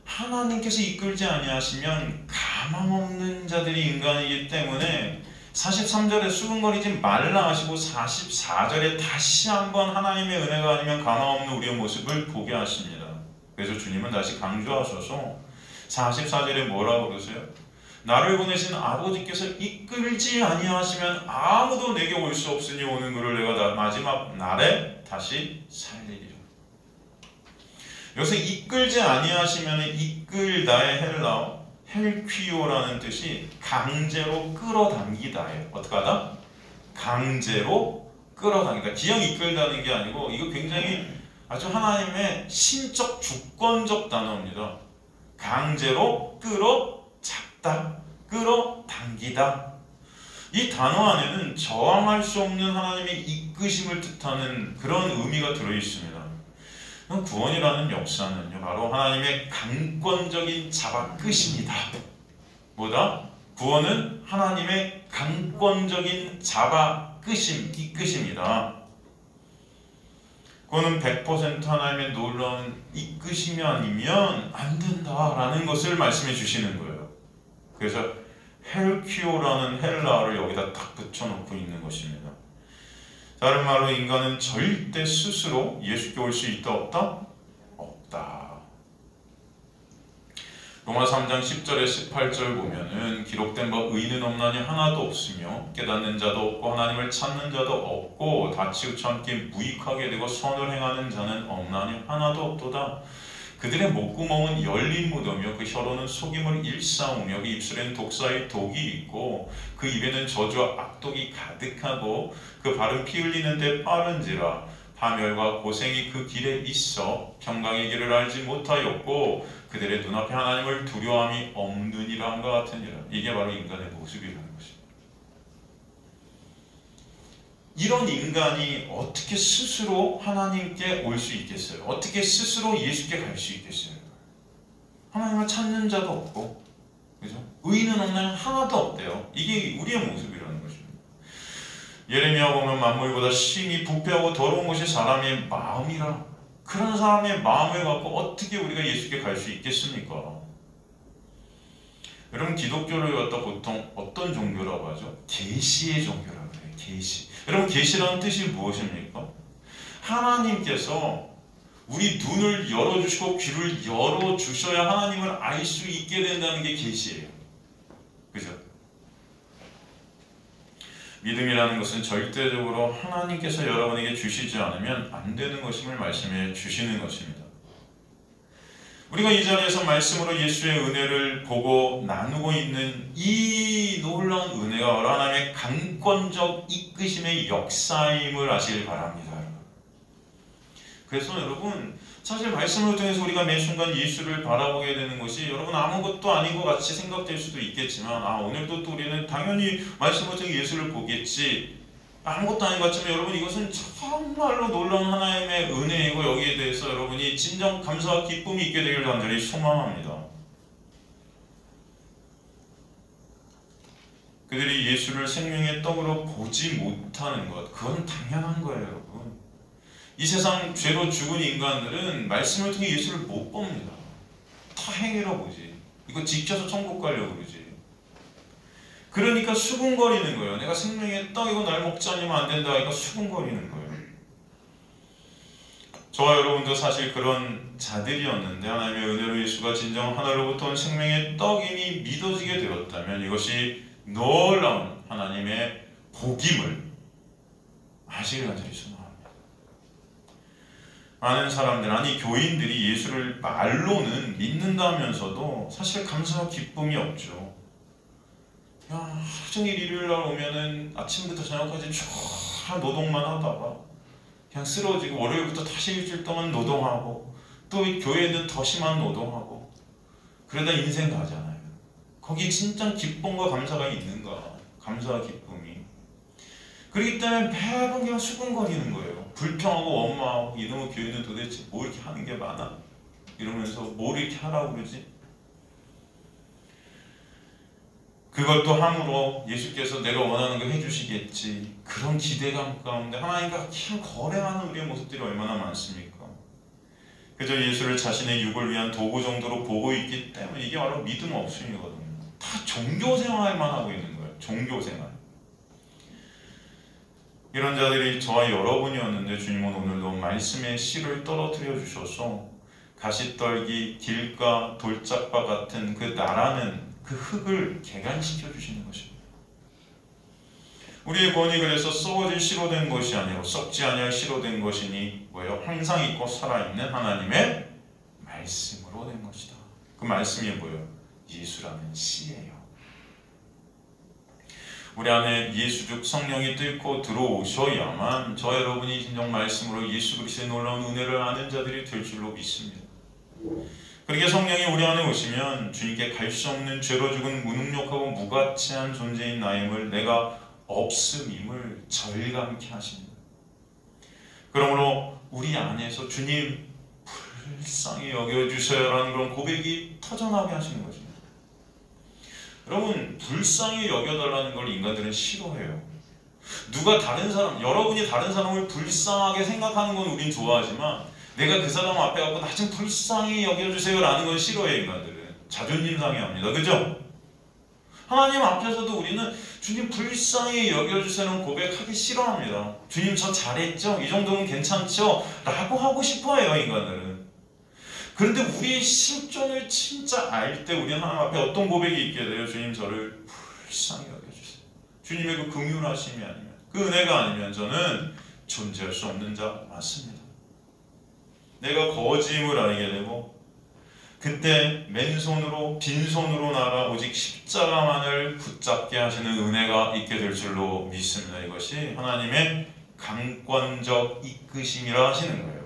하나님께서 이끌지 아니하시면 가망 없는 자들이 인간이기 때문에 43절에 수군거리지 말라 하시고 44절에 다시 한번 하나님의 은혜가 아니면 가망 없는 우리의 모습을 보게 하십니다. 그래서 주님은 다시 강조하셔서 44절에 뭐라고 그러세요? 나를 보내신 아버지께서 이끌지 아니하시면 아무도 내게 올 수 없으니 오는 그를 내가 마지막 날에 다시 살리리라. 여기서 이끌지 아니하시면 이끌다의 헬라어 헬퀴오라는 뜻이 강제로 끌어당기다예요. 어떻게 하다? 강제로 끌어당기다. 그냥 이끌다는 게 아니고 이거 굉장히 아주 하나님의 신적 주권적 단어입니다. 강제로 끌어잡다, 끌어당기다. 이 단어 안에는 저항할 수 없는 하나님의 이끄심을 뜻하는 그런 의미가 들어있습니다. 구원이라는 역사는요, 바로 하나님의 강권적인 잡아끄심이다. 뭐다? 구원은 하나님의 강권적인 잡아끄심, 이끄심이다. 그거는 100% 하나님의 놀라운 이끄심이 아니면 안 된다라는 것을 말씀해 주시는 거예요. 그래서 헬퀴오라는 헬라어를 여기다 딱 붙여놓고 있는 것입니다. 다른 말로 인간은 절대 스스로 예수께 올 수 있다 없다? 없다. 로마 3장 10절에 18절 보면은 기록된 바 의인은 없나니 하나도 없으며 깨닫는 자도 없고 하나님을 찾는 자도 없고 다 치우쳐 함께 무익하게 되고 선을 행하는 자는 없나니 하나도 없도다. 그들의 목구멍은 열린 무덤이요 그 혀로는 속임을 일삼으며 그 입술에는 독사의 독이 있고 그 입에는 저주와 악독이 가득하고 그 발은 피 흘리는데 빠른지라 파멸과 고생이 그 길에 있어 평강의 길을 알지 못하였고 그들의 눈앞에 하나님을 두려워함이 없느니라 함과 같으니라. 이게 바로 인간의 모습이라는 것입니다. 이런 인간이 어떻게 스스로 하나님께 올 수 있겠어요? 어떻게 스스로 예수께 갈 수 있겠어요? 하나님을 찾는 자도 없고, 그죠? 의인은 없나요? 하나도 없대요. 이게 우리의 모습이라는 것입니다. 예레미야 보면 만물보다 심히 부패하고 더러운 것이 사람의 마음이라. 그런 사람의 마음을 갖고 어떻게 우리가 예수께 갈 수 있겠습니까? 여러분, 기독교를 갖다 보통 어떤 종교라고 하죠? 계시의 종교라고 해요. 계시. 여러분, 계시라는 뜻이 무엇입니까? 하나님께서 우리 눈을 열어주시고 귀를 열어주셔야 하나님을 알 수 있게 된다는 게 계시예요. 그죠? 믿음이라는 것은 절대적으로 하나님께서 여러분에게 주시지 않으면 안 되는 것임을 말씀해 주시는 것입니다. 우리가 이 자리에서 말씀으로 예수의 은혜를 보고 나누고 있는 이 놀라운 은혜가 바로 하나님의 강권적 이끄심의 역사임을 아시길 바랍니다. 그래서 여러분, 사실 말씀을 통해서 우리가 매 순간 예수를 바라보게 되는 것이 여러분 아무것도 아닌 것 같이 생각될 수도 있겠지만 오늘도 또 우리는 당연히 말씀을 통해 예수를 보겠지, 아무것도 아닌 것 같지만 여러분 이것은 정말로 놀라운 하나님의 은혜이고 여기에 대해서 여러분이 진정 감사와 기쁨이 있게 되길 간절히 소망합니다. 그들이 예수를 생명의 떡으로 보지 못하는 것, 그건 당연한 거예요. 여러분, 이 세상 죄로 죽은 인간들은 말씀을 통해 예수를 못 봅니다. 다 행위로 보지. 이거 지켜서 천국 가려고 그러지. 그러니까 수군거리는 거예요. 내가 생명의 떡이고 날 먹지 않으면 안 된다 하니까 수군거리는 거예요. 저와 여러분도 사실 그런 자들이었는데 하나님의 은혜로 예수가 진정 하늘로부터 온 생명의 떡임이 믿어지게 되었다면 이것이 놀라운 하나님의 복임을 아시길 간절히 소망합니다. 많은 사람들, 아니 교인들이 예수를 말로는 믿는다면서도 사실 감사와 기쁨이 없죠. 야, 하루 종일 일요일날 오면은 아침부터 저녁까지 쭉 노동만 하다가 그냥 쓰러지고 월요일부터 다시 일주일 동안 노동하고 또 교회는 더 심한 노동하고 그러다 인생 가잖아요. 거기 진짜 기쁨과 감사가 있는가? 감사와 기쁨이. 그렇기 때문에 매번 그냥 수군거리는 거예요. 불평하고 원망하고 이놈의 교회는 도대체 뭐 이렇게 하는 게 많아? 이러면서 뭘 이렇게 하라고 그러지? 그것도 함으로 예수께서 내가 원하는 걸 해주시겠지, 그런 기대감 가운데 하나님과 그냥 거래하는 우리의 모습들이 얼마나 많습니까? 그저 예수를 자신의 육을 위한 도구 정도로 보고 있기 때문에 이게 바로 믿음 없음이거든요. 다 종교생활만 하고 있는 거예요. 종교생활. 이런 자들이 저와 여러분이었는데 주님은 오늘도 말씀의 씨를 떨어뜨려 주셔서 가시떨기, 길가, 돌짝바 같은 그 나라는 그 흙을 개간시켜 주시는 것입니다. 우리의 권이 그래서 썩어질 씨로 된 것이 아니고 썩지 아니할 씨로 된 것이니 뭐예요? 항상 있고 살아있는 하나님의 말씀으로 된 것이다. 그 말씀이 뭐예요? 예수라는 씨예요. 우리 안에 예수 즉 성령이 뚫고 들어오셔야만 저 여러분이 진정 말씀으로 예수 그리스도의 놀라운 은혜를 아는 자들이 될 줄로 믿습니다. 그렇게 성령이 우리 안에 오시면 주님께 갈 수 없는 죄로 죽은 무능력하고 무가치한 존재인 나임을, 내가 없음임을 절감케 하십니다. 그러므로 우리 안에서 주님 불쌍히 여겨주세요라는 그런 고백이 터져나게 하시는 거죠. 여러분, 불쌍히 여겨달라는 걸 인간들은 싫어해요. 누가 다른 사람, 여러분이 다른 사람을 불쌍하게 생각하는 건 우린 좋아하지만 내가 그 사람 앞에 가고 나 좀 불쌍히 여겨주세요 라는 건 싫어해요. 인간들은 자존심 상해합니다. 그죠? 하나님 앞에서도 우리는 주님 불쌍히 여겨주세요는 고백하기 싫어합니다. 주님 저 잘했죠? 이 정도면 괜찮죠? 라고 하고 싶어해요. 인간들은. 그런데 우리의 실존을 진짜 알 때 우리는 하나님 앞에 어떤 고백이 있게 돼요? 주님 저를 불쌍히 여겨주세요. 주님의 그 긍휼하심이 아니면, 그 은혜가 아니면 저는 존재할 수 없는 자 맞습니다. 내가 거짓임을 알게 되고 그때 맨손으로 빈손으로 나가 오직 십자가만을 붙잡게 하시는 은혜가 있게 될 줄로 믿습니다. 이것이 하나님의 강권적 이끄심이라 하시는 거예요.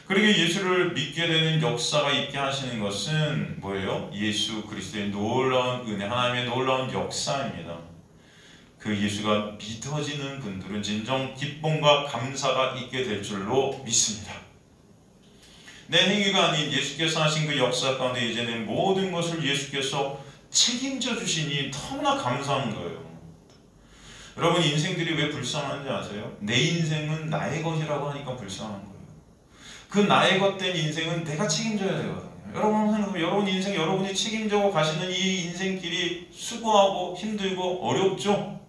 그렇게 예수를 믿게 되는 역사가 있게 하시는 것은 뭐예요? 예수 그리스도의 놀라운 은혜, 하나님의 놀라운 역사입니다. 그 예수가 믿어지는 분들은 진정 기쁨과 감사가 있게 될 줄로 믿습니다. 내 행위가 아닌 예수께서 하신 그 역사 가운데 이제는 모든 것을 예수께서 책임져 주시니 너무나 감사한 거예요. 여러분, 인생들이 왜 불쌍한지 아세요? 내 인생은 나의 것이라고 하니까 불쌍한 거예요. 그 나의 것된 인생은 내가 책임져야 되거든요. 여러분 생각해보면 여러분 인생 여러분이 책임져고 가시는 이 인생길이 수고하고 힘들고 어렵죠?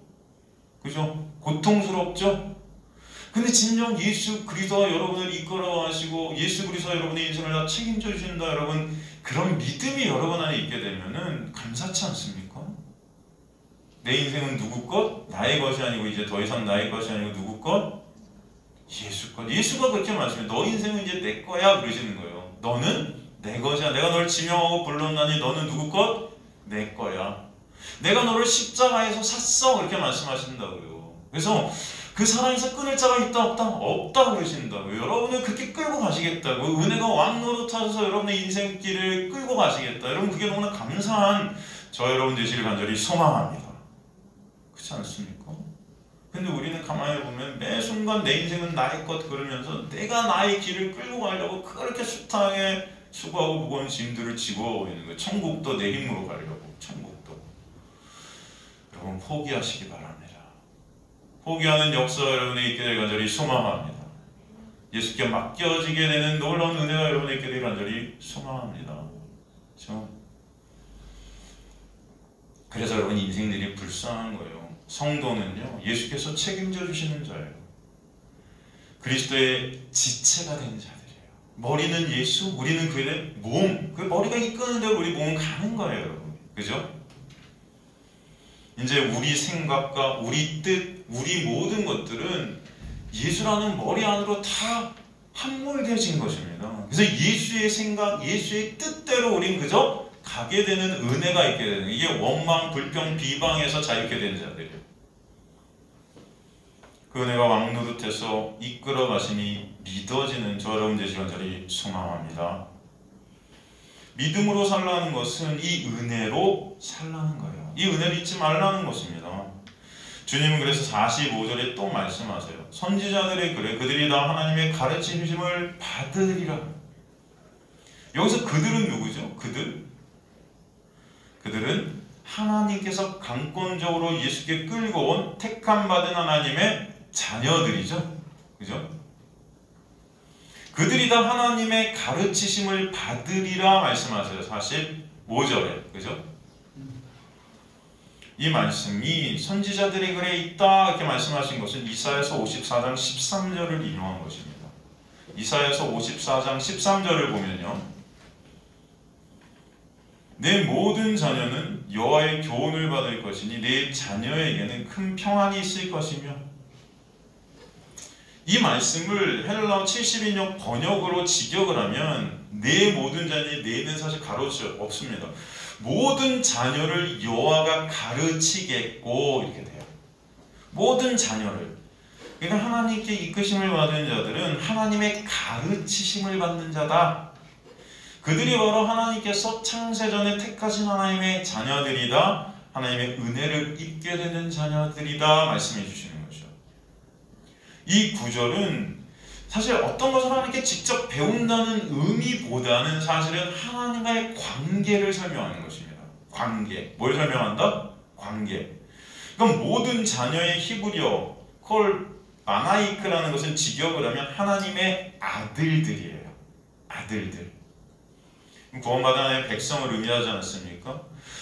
그죠? 고통스럽죠? 근데 진정 예수 그리스도가 여러분을 이끌어 가시고 예수 그리스도가 여러분의 인생을 다 책임져 주신다, 여러분, 그런 믿음이 여러분 안에 있게 되면은 감사치 않습니까? 내 인생은 누구 것? 나의 것이 아니고 이제 더 이상 나의 것이 아니고 누구 것? 예수 것. 예수가 그렇게 말씀해요. 너 인생은 이제 내 거야 그러시는 거예요. 너는 내 것이야. 내가 너를 지명하고 불렀나니 너는 누구 것? 내 거야. 내가 너를 십자가에서 샀어 그렇게 말씀하신다고요. 그래서 그 사랑에서 끊을 자가 있다 없다? 없다 그러신다고요. 여러분을 그렇게 끌고 가시겠다고, 은혜가 왕노릇하셔서 여러분의 인생길을 끌고 가시겠다. 여러분 그게 너무나 감사한 저 여러분 되시길 간절히 소망합니다. 그렇지 않습니까? 근데 우리는 가만히 보면 매 순간 내 인생은 나의 것 그러면서 내가 나의 길을 끌고 가려고 그렇게 숱하게 수고하고 무거운 짐들을 지고 있는 거예요. 천국도 내 힘으로 가려고. 천국도. 여러분 포기하시기 바랍니다. 포기하는 역사 여러분이 있게 될 간절히 소망합니다. 예수께 맡겨지게 되는 놀라운 은혜가 여러분에게 있기를 간절히 소망합니다. 그렇죠? 그래서 여러분 인생들이 불쌍한 거예요. 성도는요, 예수께서 책임져 주시는 자예요. 그리스도의 지체가 된 자들이에요. 머리는 예수, 우리는 그의 몸, 그 머리가 이끄는 대로 우리 몸은 가는 거예요, 여러분. 그죠? 이제 우리 생각과 우리 뜻, 우리 모든 것들은 예수라는 머리 안으로 다 함몰되어진 것입니다. 그래서 예수의 생각, 예수의 뜻대로 우린 그저 가게 되는 은혜가 있게 되는, 이게 원망, 불평, 비방에서 자유케 된 자들이에요. 그 은혜가 왕노릇해서 이끌어 가심이 믿어지는 저 여러분 되시길 간절히 소망합니다. 믿음으로 살라는 것은 이 은혜로 살라는 거예요. 이 은혜를 잊지 말라는 것입니다. 주님은 그래서 45절에 또 말씀하세요. 선지자들의 글에 그들이 다 하나님의 가르치심을 받으리라. 여기서 그들은 누구죠? 그들은 하나님께서 강권적으로 예수께 끌고 온 택함 받은 하나님의 자녀들이죠. 그죠? 그들이 다 하나님의 가르치심을 받으리라 말씀하세요. 45절에. 그죠? 이 말씀이 선지자들의 글에 있다 이렇게 말씀하신 것은 이사야서 54장 13절을 인용한 것입니다. 이사야서 54장 13절을 보면요, 내 모든 자녀는 여호와의 교훈을 받을 것이니 내 자녀에게는 큰 평안이 있을 것이며, 이 말씀을 헬라어 70인역 번역으로 직역을 하면 내 모든 자녀의 내는 사실 가로치 없습니다. 모든 자녀를 여호와가 가르치겠고 이렇게 돼요. 모든 자녀를. 그러니까 하나님께 이끄심을 받은 자들은 하나님의 가르치심을 받는 자다. 그들이 바로 하나님께서 창세전에 택하신 하나님의 자녀들이다. 하나님의 은혜를 입게 되는 자녀들이다 말씀해 주시는 거죠. 이 구절은 사실 어떤 것을 하나님께 직접 배운다는 의미보다는 사실은 하나님과의 관계를 설명하는 것입니다. 관계. 뭘 설명한다? 관계. 그럼 모든 자녀의 히브리어 콜 마나이크라는 것은 직역을 하면 하나님의 아들들이에요. 아들들. 구원받은 하나님의 백성을 의미하지 않습니까?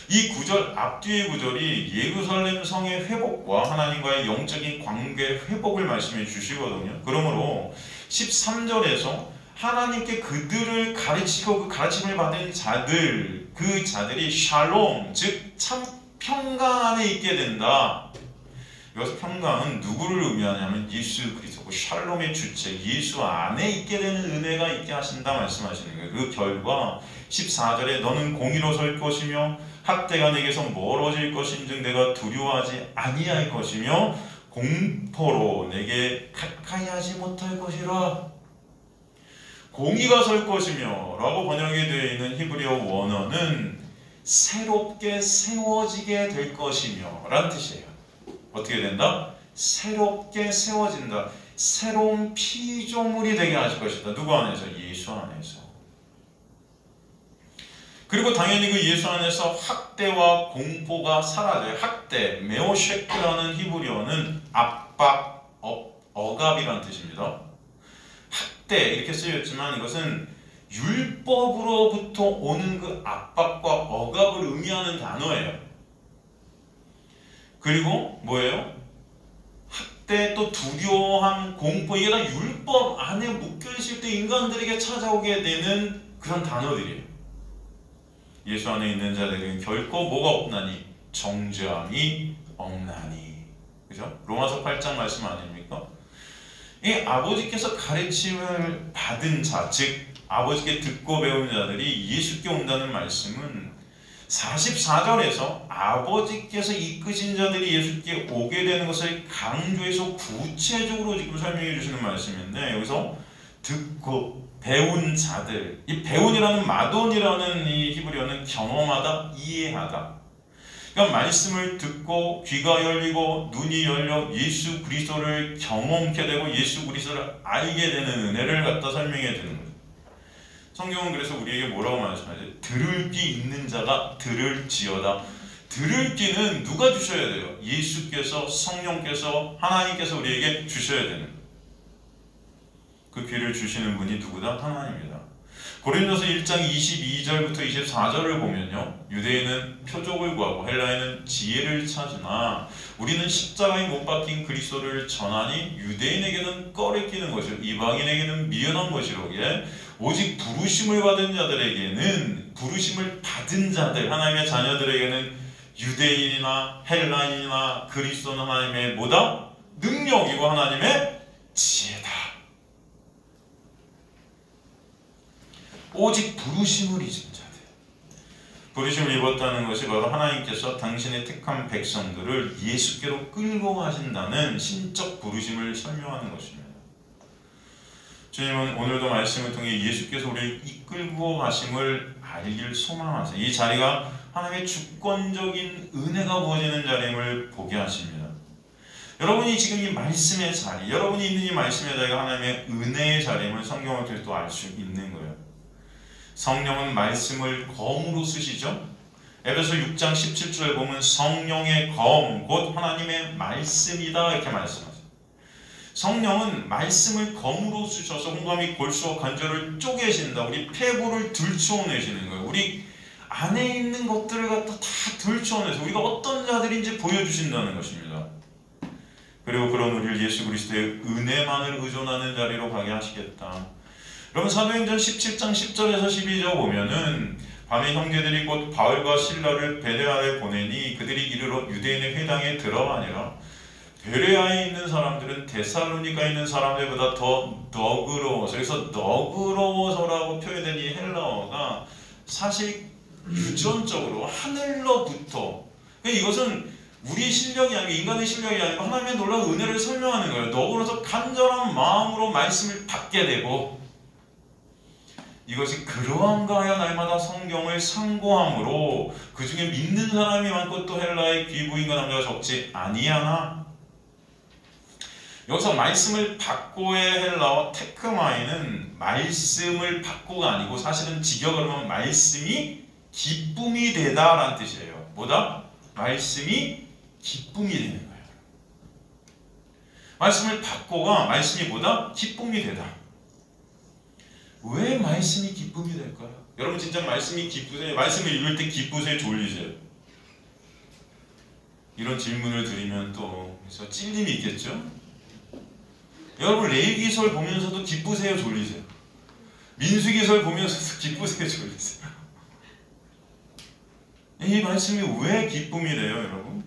이 구절 앞뒤의 구절이 예루살렘 성의 회복과 하나님과의 영적인 관계의 회복을 말씀해 주시거든요. 그러므로 13절에서 하나님께 그들을 가르치고 그 가르침을 받은 자들, 그 자들이 샬롬, 즉 참 평강 안에 있게 된다. 여기서 평강은 누구를 의미하냐면 예수 그리스도고 샬롬의 주체, 예수 안에 있게 되는 은혜가 있게 하신다 말씀하시는 거예요. 그 결과 14절에 너는 공의로 설 것이며 학대가 내게서 멀어질 것인즉 내가 두려워하지 아니할 것이며 공포로 내게 가까이 하지 못할 것이라. 공의가 설 것이며 라고 번역이 되어 있는 히브리어 원어는 새롭게 세워지게 될 것이며 라는 뜻이에요. 어떻게 된다? 새롭게 세워진다. 새로운 피조물이 되게 하실 것이다. 누구 안에서? 예수 안에서. 그리고 당연히 그 예수 안에서 학대와 공포가 사라져요. 학대, 메오셰크라는 히브리어는 압박, 억압이라는 뜻입니다. 학대 이렇게 쓰였지만 이것은 율법으로부터 오는 그 압박과 억압을 의미하는 단어예요. 그리고 뭐예요? 학대, 또 두려워함, 공포, 이게 다 율법 안에 묶여있을 때 인간들에게 찾아오게 되는 그런 단어들이에요. 예수 안에 있는 자들은 결코 뭐가 없나니? 정죄함이 없나니. 그죠? 로마서 8장 말씀 아닙니까? 이 아버지께서 가르침을 받은 자, 즉 아버지께 듣고 배운 자들이 예수께 온다는 말씀은 44절에서 아버지께서 이끄신 자들이 예수께 오게 되는 것을 강조해서 구체적으로 지금 설명해 주시는 말씀인데, 여기서 듣고 배운 자들, 이 배운이라는 마돈이라는 이 히브리어는 경험하다, 이해하다. 그러니까 말씀을 듣고 귀가 열리고 눈이 열려 예수 그리스도를 경험케 되고 예수 그리스도를 알게 되는 은혜를 갖다 설명해 주는 거예요. 성경은 그래서 우리에게 뭐라고 말씀하죠? 들을 귀 있는 자가 들을지어다. 들을 귀는 누가 주셔야 돼요? 예수께서, 성령께서, 하나님께서 우리에게 주셔야 되는 거예요. 그 귀를 주시는 분이 누구다? 하나님이다. 고린도서 1장 22절부터 24절을 보면요, 유대인은 표적을 구하고 헬라인은 지혜를 찾으나 우리는 십자가에 못 박힌 그리스도를 전하니 유대인에게는 껄에 끼는 것이요 이방인에게는 미련한 것이로기에 오직 부르심을 받은 자들에게는, 부르심을 받은 자들, 하나님의 자녀들에게는 유대인이나 헬라인이나 그리스도는 하나님의 뭐다? 능력이고 하나님의 지혜다. 오직 부르심을 잊은 자들. 부르심을 입었다는 것이 바로 하나님께서 당신의 택한 백성들을 예수께로 끌고 가신다는 신적 부르심을 설명하는 것입니다. 주님은 오늘도 말씀을 통해 예수께서 우리를 이끌고 가심을 알길 소망하세요. 이 자리가 하나님의 주권적인 은혜가 부어지는 자리임을 보게 하십니다. 여러분이 지금 이 말씀의 자리, 여러분이 있는 이 말씀의 자리가 하나님의 은혜의 자리임을 성경을 통해서 또 알 수 있는 거예요. 성령은 말씀을 검으로 쓰시죠. 에베소 6장 17절 보면 성령의 검, 곧 하나님의 말씀이다 이렇게 말씀하세요. 성령은 말씀을 검으로 쓰셔서 홍과 및 골수와 관절을 쪼개신다. 우리 폐부를 들추어내시는 거예요. 우리 안에 있는 것들을 갖다 다 들추어내서 우리가 어떤 자들인지 보여주신다는 것입니다. 그리고 그런 우리를 예수 그리스도의 은혜만을 의존하는 자리로 가게 하시겠다. 여러분 사도행전 17장 10절에서 12절 보면은 밤에 형제들이 곧 바울과 실라를 베레아에 보내니 그들이 이르러 유대인의 회당에 들어가니라. 베레아에 있는 사람들은 데살로니가에 있는 사람들보다 더 너그러워서, 그래서 너그러워서라고 표현된 이 헬라어가 사실 유전적으로 하늘로부터, 이것은 우리의 실력이 아니고 인간의 실력이 아니고 하나님의 놀라운 은혜를 설명하는 거예요. 너그러워서 간절한 마음으로 말씀을 받게 되고, 이것이 그러한가 하여 날마다 성경을 상고함으로 그 중에 믿는 사람이 많고 또 헬라의 귀부인과 남자가 적지 아니하나. 여기서 말씀을 받고의 헬라어 테크마이는 말씀을 받고가 아니고 사실은 직역을 하면 말씀이 기쁨이 되다라는 뜻이에요. 뭐다? 말씀이 기쁨이 되는 거예요. 말씀을 받고가 말씀이 뭐다? 기쁨이 되다. 왜 말씀이 기쁨이 될까요? 여러분 진짜 말씀이 기쁘세요? 말씀을 읽을 때 기쁘세요? 졸리세요? 이런 질문을 드리면 또 그래서 찔림이 있겠죠? 여러분 레위기설 보면서도 기쁘세요? 졸리세요? 민수기설 보면서도 기쁘세요? 졸리세요? 이 말씀이 왜 기쁨이 돼요, 여러분?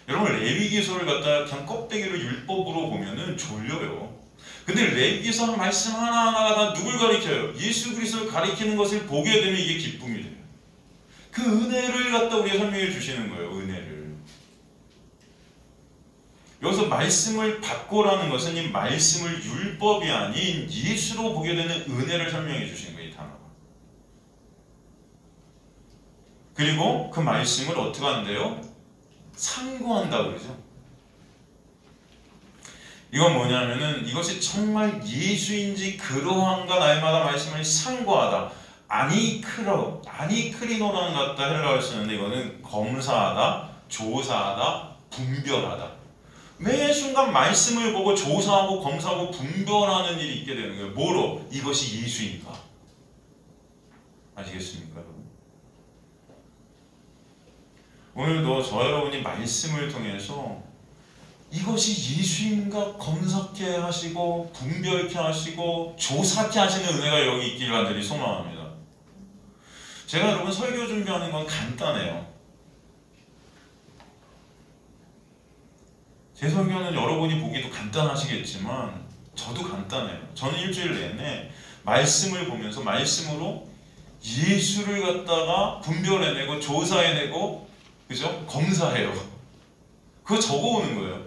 여러분 레위기설을 갖다가 그냥 껍데기로 율법으로 보면은 졸려요. 근데 레위기서 말씀 하나하나가 다 누굴 가리켜요? 예수 그리스도를 가리키는 것을 보게 되면 이게 기쁨이 돼요. 그 은혜를 갖다 우리가 설명해 주시는 거예요. 은혜를. 여기서 말씀을 받고라는 것은 이 말씀을 율법이 아닌 예수로 보게 되는 은혜를 설명해 주신 거예요. 이 단어가. 그리고 그 말씀을 어떻게 한대요? 상고한다고 그러죠. 이건 뭐냐면은 이것이 정말 예수인지 그러한가 날마다 말씀을 상고하다. 아니크리노라는 갖다 헬라어를 쓰는데 이거는 검사하다, 조사하다, 분별하다. 매 순간 말씀을 보고 조사하고 검사하고 분별하는 일이 있게 되는 거예요. 뭐로? 이것이 예수인가? 아시겠습니까, 여러분? 오늘도 저 여러분이 말씀을 통해서 이것이 예수인가 검사케 하시고 분별케 하시고 조사케 하시는 은혜가 여기 있길 간절히 소망합니다. 제가 여러분 설교 준비하는 건 간단해요. 제 설교는 여러분이 보기도 간단하시겠지만 저도 간단해요. 저는 일주일 내내 말씀을 보면서 말씀으로 예수를 갖다가 분별해내고 조사해내고 그죠? 검사해요. 그거 적어오는 거예요.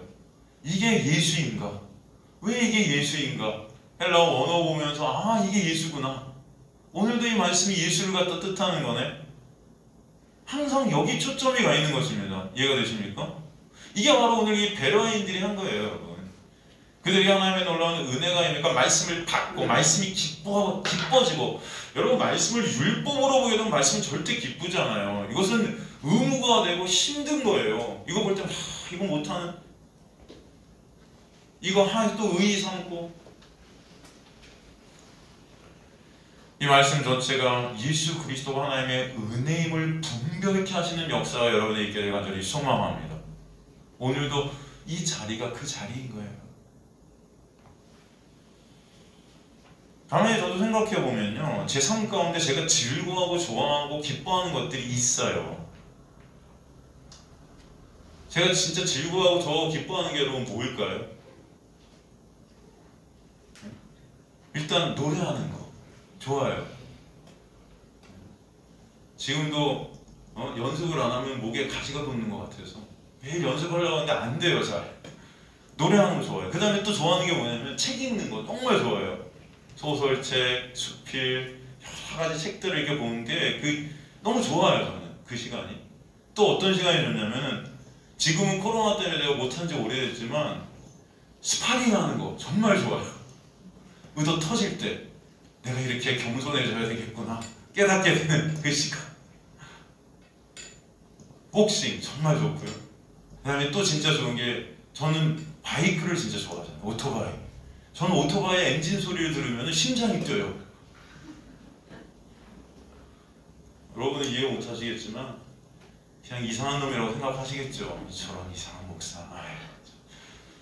이게 예수인가? 왜 이게 예수인가? 헬라어 언어 보면서 아 이게 예수구나. 오늘도 이 말씀이 예수를 갖다 뜻하는 거네. 항상 여기 초점이 가 있는 것입니다. 이해가 되십니까? 이게 바로 오늘 이 베레아인들이 한 거예요, 여러분. 그들이 하나님의 놀라운 은혜가 있으니까 말씀을 받고 말씀이 기뻐지고 여러분 말씀을 율법으로 보게 되면 말씀은 절대 기쁘지 않아요. 이것은 의무가 되고 힘든 거예요. 이거 볼 때 이거 못하는 이거 또 의의 삼고 이 말씀 전체가 예수 그리스도가 하나님의 은혜임을 분별케 하시는 역사가 여러분에게 있게 될 간절히 소망합니다. 오늘도 이 자리가 그 자리인 거예요. 가만히 저도 생각해 보면요, 제 삶 가운데 제가 즐거워하고 좋아하고 기뻐하는 것들이 있어요. 제가 진짜 즐거워하고 저 기뻐하는 게 여러분 뭘까요? 일단 노래하는 거 좋아요. 지금도 연습을 안 하면 목에 가시가 돋는 것 같아서 매일 연습하려고 하는데 안 돼요. 잘 노래하는 거 좋아요. 그 다음에 또 좋아하는 게 뭐냐면 책 읽는 거 정말 좋아요. 소설책, 수필, 여러 가지 책들을 이렇게 보는 게 너무 좋아요. 저는 그 시간이. 또 어떤 시간이 좋냐면 지금은 코로나 때문에 내가 못한 지 오래됐지만 스파링 하는 거 정말 좋아요. 의도 터질 때 내가 이렇게 겸손해져야 되겠구나 깨닫게 되는 그 시간. 복싱 정말 좋고요. 그 다음에 또 진짜 좋은 게 저는 바이크를 진짜 좋아하잖아요. 오토바이. 저는 오토바이 엔진 소리를 들으면 심장이 뛰어요. 여러분은 이해 못하시겠지만 그냥 이상한 놈이라고 생각하시겠죠. 저런 이상한 목사.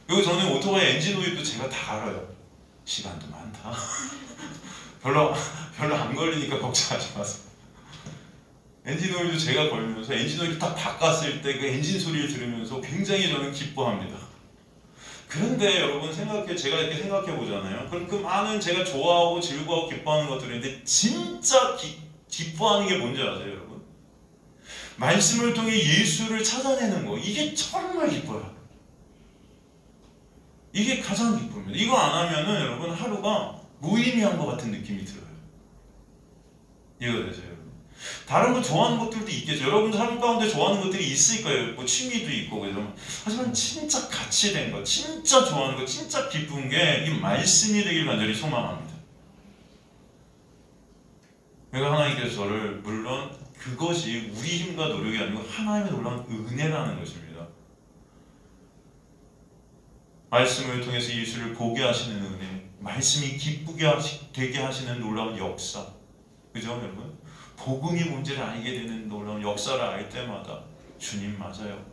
그리고 저는 오토바이 엔진 오일도 제가 다 알아요. 시간도 많다. 별로 안 걸리니까 걱정하지 마세요. 엔진 오일도 제가 걸면서 엔진 오일 딱 바꿨을 때 그 엔진 소리를 들으면서 굉장히 저는 기뻐합니다. 그런데 여러분 제가 이렇게 생각해 보잖아요. 그럼 그 많은 제가 좋아하고 즐거워하고 기뻐하는 것들인데 진짜 기뻐하는 게 뭔지 아세요, 여러분? 말씀을 통해 예수를 찾아내는 거, 이게 정말 기뻐요. 이게 가장 기쁩니다. 이거 안 하면은 여러분 하루가 무의미한 것 같은 느낌이 들어요. 이해가 되세요, 여러분? 다른 거 좋아하는 것들도 있겠죠. 여러분 삶 가운데 좋아하는 것들이 있을 거예요. 뭐 취미도 있고 그죠. 하지만 진짜 같이 된 거, 진짜 좋아하는 거, 진짜 기쁜 게 이 말씀이 되길 간절히 소망합니다. 그러니까 하나님께서 저를, 물론 그것이 우리 힘과 노력이 아니고 하나님의 놀라운 은혜라는 것입니다. 말씀을 통해서 예수를 보게 하시는 은혜, 말씀이 기쁘게 되게 하시는 놀라운 역사, 그죠 여러분? 복음이 뭔지를 알게 되는 놀라운 역사를 알 때마다 주님 맞아요.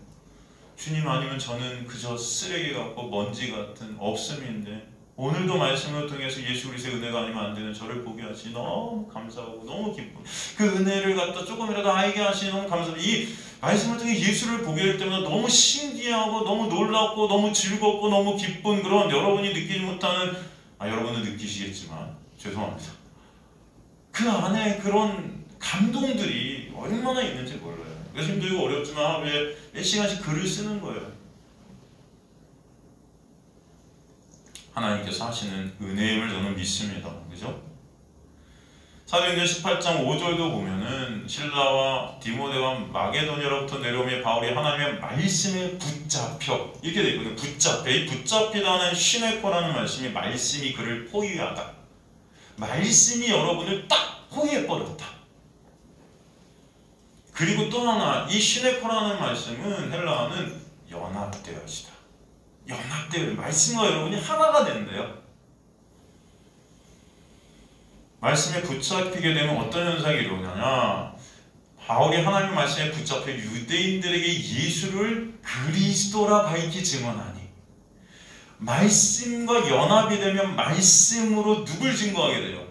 주님 아니면 저는 그저 쓰레기 같고 먼지 같은 없음인데 오늘도 말씀을 통해서 예수 그리스도의 은혜가 아니면 안 되는 저를 보게 하시니 너무 감사하고 너무 기뻐. 그 은혜를 갖다 조금이라도 알게 하시니 너무 감사합니다. 이 말씀을 통해 예수를 보게 될 때마다 너무 신기하고 너무 놀랍고 너무 즐겁고 너무 기쁜 그런, 여러분이 느끼지 못하는, 여러분은 느끼시겠지만 죄송합니다. 그 안에 그런 감동들이 얼마나 있는지 몰라요. 그래서 힘들고 어렵지만 하루에 몇 시간씩 글을 쓰는 거예요. 하나님께서 하시는 은혜임을 저는 믿습니다. 그죠? 사도행전 18장 5절도 보면은 실라와 디모데가 마게도냐로부터 내려오며 바울이 하나님의 말씀에 붙잡혀, 이렇게 되어 있거든요. 붙잡혀. 이 붙잡히다는 시네코라는 말씀이 말씀이 그를 포위하다. 말씀이 여러분을 딱 포위해버렸다. 그리고 또 하나, 이 시네코라는 말씀은 헬라어는 연합되어지다. 연합되어, 말씀과 여러분이 하나가 된대요. 말씀에 붙잡히게 되면 어떤 현상이 일어나냐, 바울이 하나님의 말씀에 붙잡혀 유대인들에게 예수를 그리스도라 밝히 증언하니, 말씀과 연합이 되면 말씀으로 누굴 증거하게 돼요?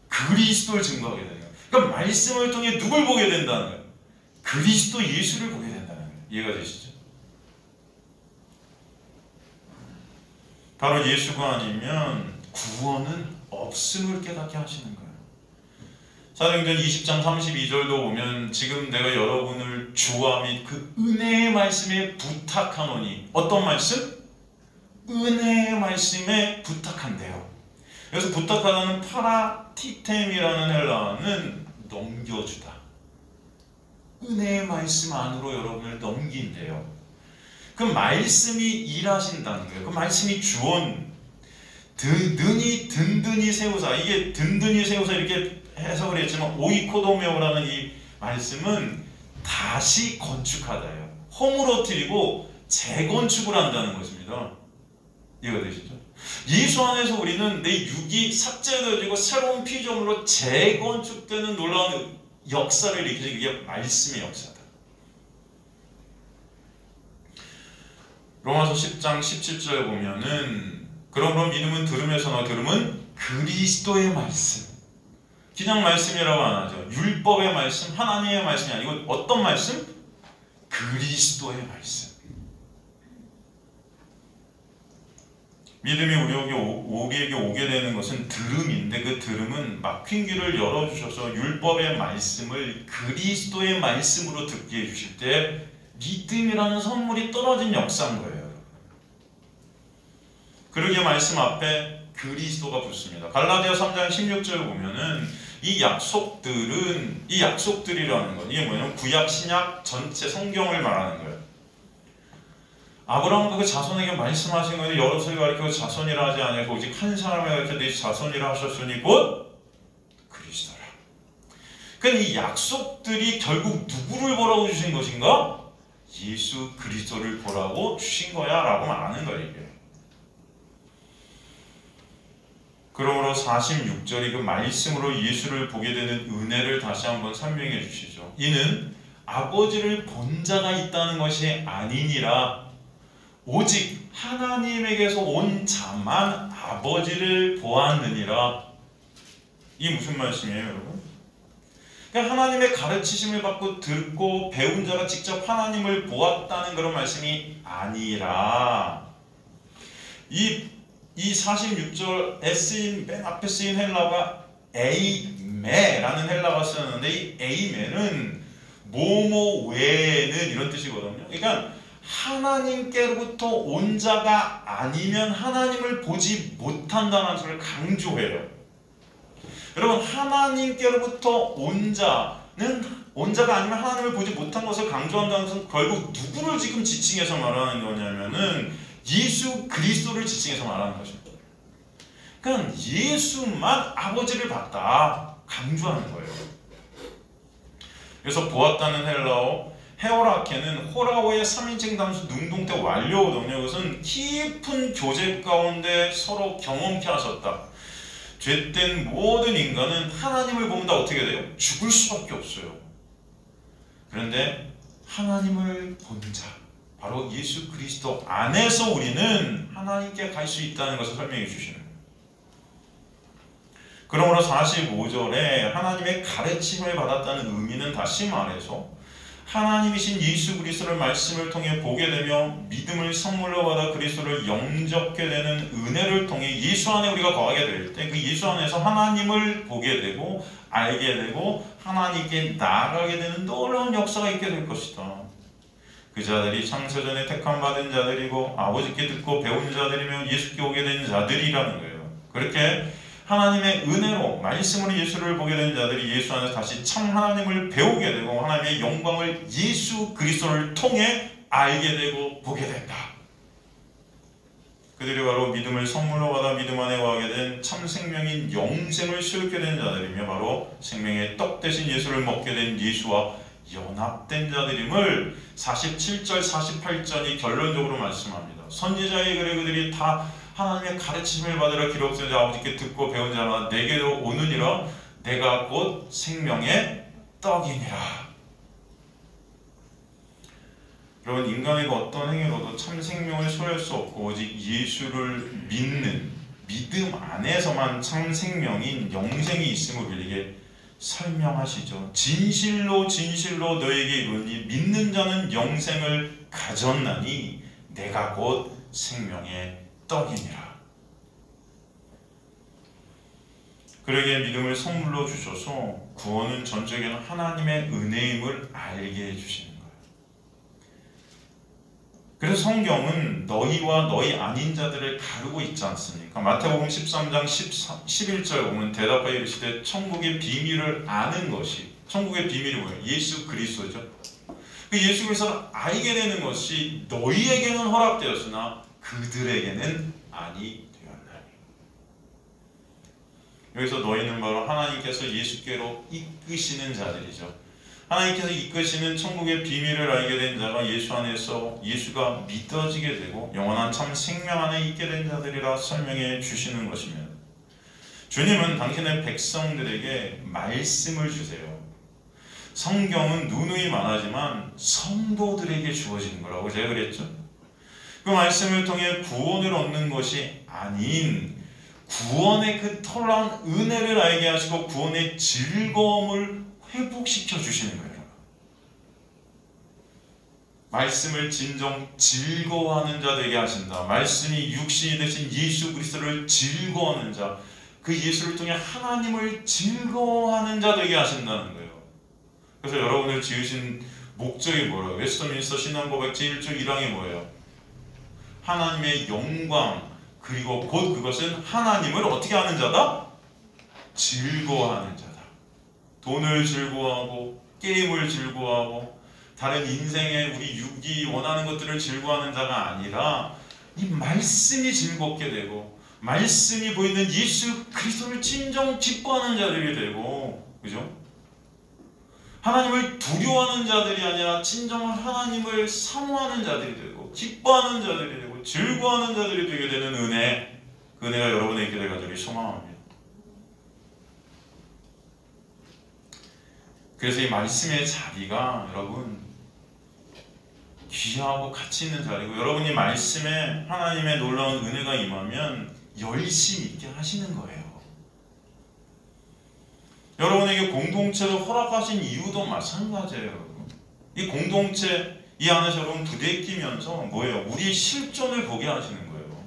그리스도를 증거하게 돼요. 그러니까 말씀을 통해 누굴 보게 된다는 거예요? 그리스도 예수를 보게 된다는 거예요. 이해가 되시죠? 바로 예수가 아니면 구원은 없음을 깨닫게 하시는 거예요. 사도행전 20장 32절도 보면 지금 내가 여러분을 주와 및 그 은혜의 말씀에 부탁하노니, 어떤 말씀? 은혜의 말씀에 부탁한대요. 그래서 부탁하다는 파라티템이라는 헬라어는 넘겨주다. 은혜의 말씀 안으로 여러분을 넘긴대요. 그 말씀이 일하신다는 거예요. 그 말씀이 주원, 든든히 세우사, 이게 든든히 세우사 이렇게 해석을 했지만 오이코도메오라는 이 말씀은 다시 건축하다예요. 허물어뜨리고 재건축을 한다는 것입니다. 이해가 되시죠? 예수 안에서 우리는 내 육이 삭제되어지고 새로운 피조물로 재건축되는 놀라운 역사를 일으키는 게 말씀의 역사다. 로마서 10장 17절에 보면은 그러므로 믿음은 들음에서 나와 들음은 그리스도의 말씀. 그냥 말씀이라고 안 하죠. 율법의 말씀, 하나님의 말씀이 아니고 어떤 말씀? 그리스도의 말씀. 믿음이 우리에게 오게 되는 것은 들음인데 그 들음은 막힌 길을 열어주셔서 율법의 말씀을 그리스도의 말씀으로 듣게 해주실 때 믿음이라는 선물이 떨어진 역사인 거예요. 그러기에 말씀 앞에 그리스도가 붙습니다. 갈라디아 3장 16절 보면은 이 약속들이라는 건 이게 뭐냐면 구약 신약 전체 성경을 말하는 거예요. 아브라함과 그 자손에게 말씀하신 것이 여럿을 가리켜 자손이라 하지 아니하고 오직 한 사람을 가리켜 네 자손이라 하셨으니 곧 그리스도라. 그러니까 이 약속들이 결국 누구를 보라고 주신 것인가? 예수 그리스도를 보라고 주신 거야 라고 말하는 거예요. 이게. 그러므로 46절이 그 말씀으로 예수를 보게 되는 은혜를 다시 한번 설명해 주시죠. 이는 아버지를 본 자가 있다는 것이 아니니라 오직 하나님에게서 온 자만 아버지를 보았느니라. 이게 무슨 말씀이에요, 여러분? 그러니까 하나님의 가르치심을 받고 듣고 배운 자가 직접 하나님을 보았다는 그런 말씀이 아니라 이 46절에 쓰인 맨 앞에 쓰인 헬라가 에이메라는 헬라가 쓰였는데 이 에이메는 뭐뭐 외에는 이런 뜻이거든요. 그러니까 하나님께로부터 온 자가 아니면 하나님을 보지 못한다는 것을 강조해요. 여러분 하나님께로부터 온 자가 아니면 하나님을 보지 못한 것을 강조한다는 것은 결국 누구를 지금 지칭해서 말하는 거냐면은 예수 그리스도를 지칭해서 말하는 것입니다. 그러니까 예수만 아버지를 봤다 강조하는 거예요. 그래서 보았다는 헬라어 헤오라케는 호라오의 3인칭 단수 능동태 완료거든요. 그것은 깊은 교제 가운데 서로 경험케 하셨다. 죄된 모든 인간은 하나님을 보면 다 어떻게 돼요? 죽을 수밖에 없어요. 그런데 하나님을 본 자, 바로 예수 그리스도 안에서 우리는 하나님께 갈 수 있다는 것을 설명해 주시는 거예요. 그러므로 45절에 하나님의 가르침을 받았다는 의미는 다시 말해서 하나님이신 예수 그리스도를 말씀을 통해 보게 되며 믿음을 선물로 받아 그리스도를 영접게 되는 은혜를 통해 예수 안에 우리가 거하게 될 때 그 예수 안에서 하나님을 보게 되고 알게 되고 하나님께 나아가게 되는 놀라운 역사가 있게 될 것이다. 그 자들이 창세전에 택함받은 자들이고 아버지께 듣고 배운 자들이며 예수께 오게 된 자들이라는 거예요. 그렇게 하나님의 은혜로 말씀으로 예수를 보게 된 자들이 예수 안에서 다시 참 하나님을 배우게 되고 하나님의 영광을 예수 그리스도를 통해 알게 되고 보게 된다. 그들이 바로 믿음을 선물로 받아 믿음 안에 거하게 된 참 생명인 영생을 소유하게 된 자들이며 바로 생명의 떡 대신 예수를 먹게 된 예수와 연합된 자들임을 47절 48절이 결론적으로 말씀합니다. 선지자의 글에 그들이 다 하나님의 가르침을 받으러 기록된 자 아버지께 듣고 배운 자가 내게로 오느니라 내가 곧 생명의 떡이니라. 여러분 인간의 어떤 행위로도 참 생명을 소유할 수 없고 오직 예수를 믿는 믿음 안에서만 참 생명인 영생이 있음을 우리에게 설명하시죠. 진실로 진실로 너에게 이르니 믿는 자는 영생을 가졌나니 내가 곧 생명의 떡이니라. 그에게 믿음을 선물로 주셔서 구원은 전적인 하나님의 은혜임을 알게 해주시는 거예요. 그래서 성경은 너희와 너희 아닌 자들을 가르고 있지 않습니까? 마태복음 13장 11절 보면 대답하여 이르시되 천국의 비밀을 아는 것이 천국의 비밀이 뭐예요? 예수 그리스도죠. 그 예수 그리스도를 알게 되는 것이 너희에게는 허락되었으나 그들에게는 아니 되었나니. 여기서 너희는 바로 하나님께서 예수께로 이끄시는 자들이죠. 하나님께서 이끄시는 천국의 비밀을 알게 된 자가 예수 안에서 예수가 믿어지게 되고 영원한 참 생명 안에 있게 된 자들이라 설명해 주시는 것입니다. 주님은 당신의 백성들에게 말씀을 주세요. 성경은 누누이 말하지만 성도들에게 주어지는 거라고 제가 그랬죠. 그 말씀을 통해 구원을 얻는 것이 아닌 구원의 그 놀라운 은혜를 알게 하시고 구원의 즐거움을 회복시켜 주시는 거예요. 말씀을 진정 즐거워하는 자 되게 하신다. 말씀이 육신이 되신 예수 그리스도를 즐거워하는 자, 그 예수를 통해 하나님을 즐거워하는 자 되게 하신다는 거예요. 그래서 여러분을 지으신 목적이 뭐예요? 웨스트민스터 신앙고백 제1조 1항이 뭐예요? 하나님의 영광, 그리고 곧 그것은 하나님을 어떻게 하는 자다? 즐거워하는 자다. 돈을 즐거워하고 게임을 즐거워하고 다른 인생의 우리 육이 원하는 것들을 즐거워하는 자가 아니라 이 말씀이 즐겁게 되고 말씀이 보이는 예수 그리스도를 진정 기뻐하는 자들이 되고, 그죠? 하나님을 두려워하는 자들이 아니라 진정 하나님을 사모하는 자들이 되고 기뻐하는 자들이 되고 즐거워하는 자들이 되게 되는 은혜, 그 은혜가 여러분에게 있게 될 가지를 소망합니다. 그래서 이 말씀의 자리가 여러분 귀하고 가치 있는 자리고, 여러분이 말씀에 하나님의 놀라운 은혜가 임하면 열심히 있게 하시는 거예요. 여러분에게 공동체를 허락하신 이유도 마찬가지예요. 이 공동체 이 안에서 여러분 부대끼면서 뭐예요? 우리의 실존을 보게 하시는 거예요.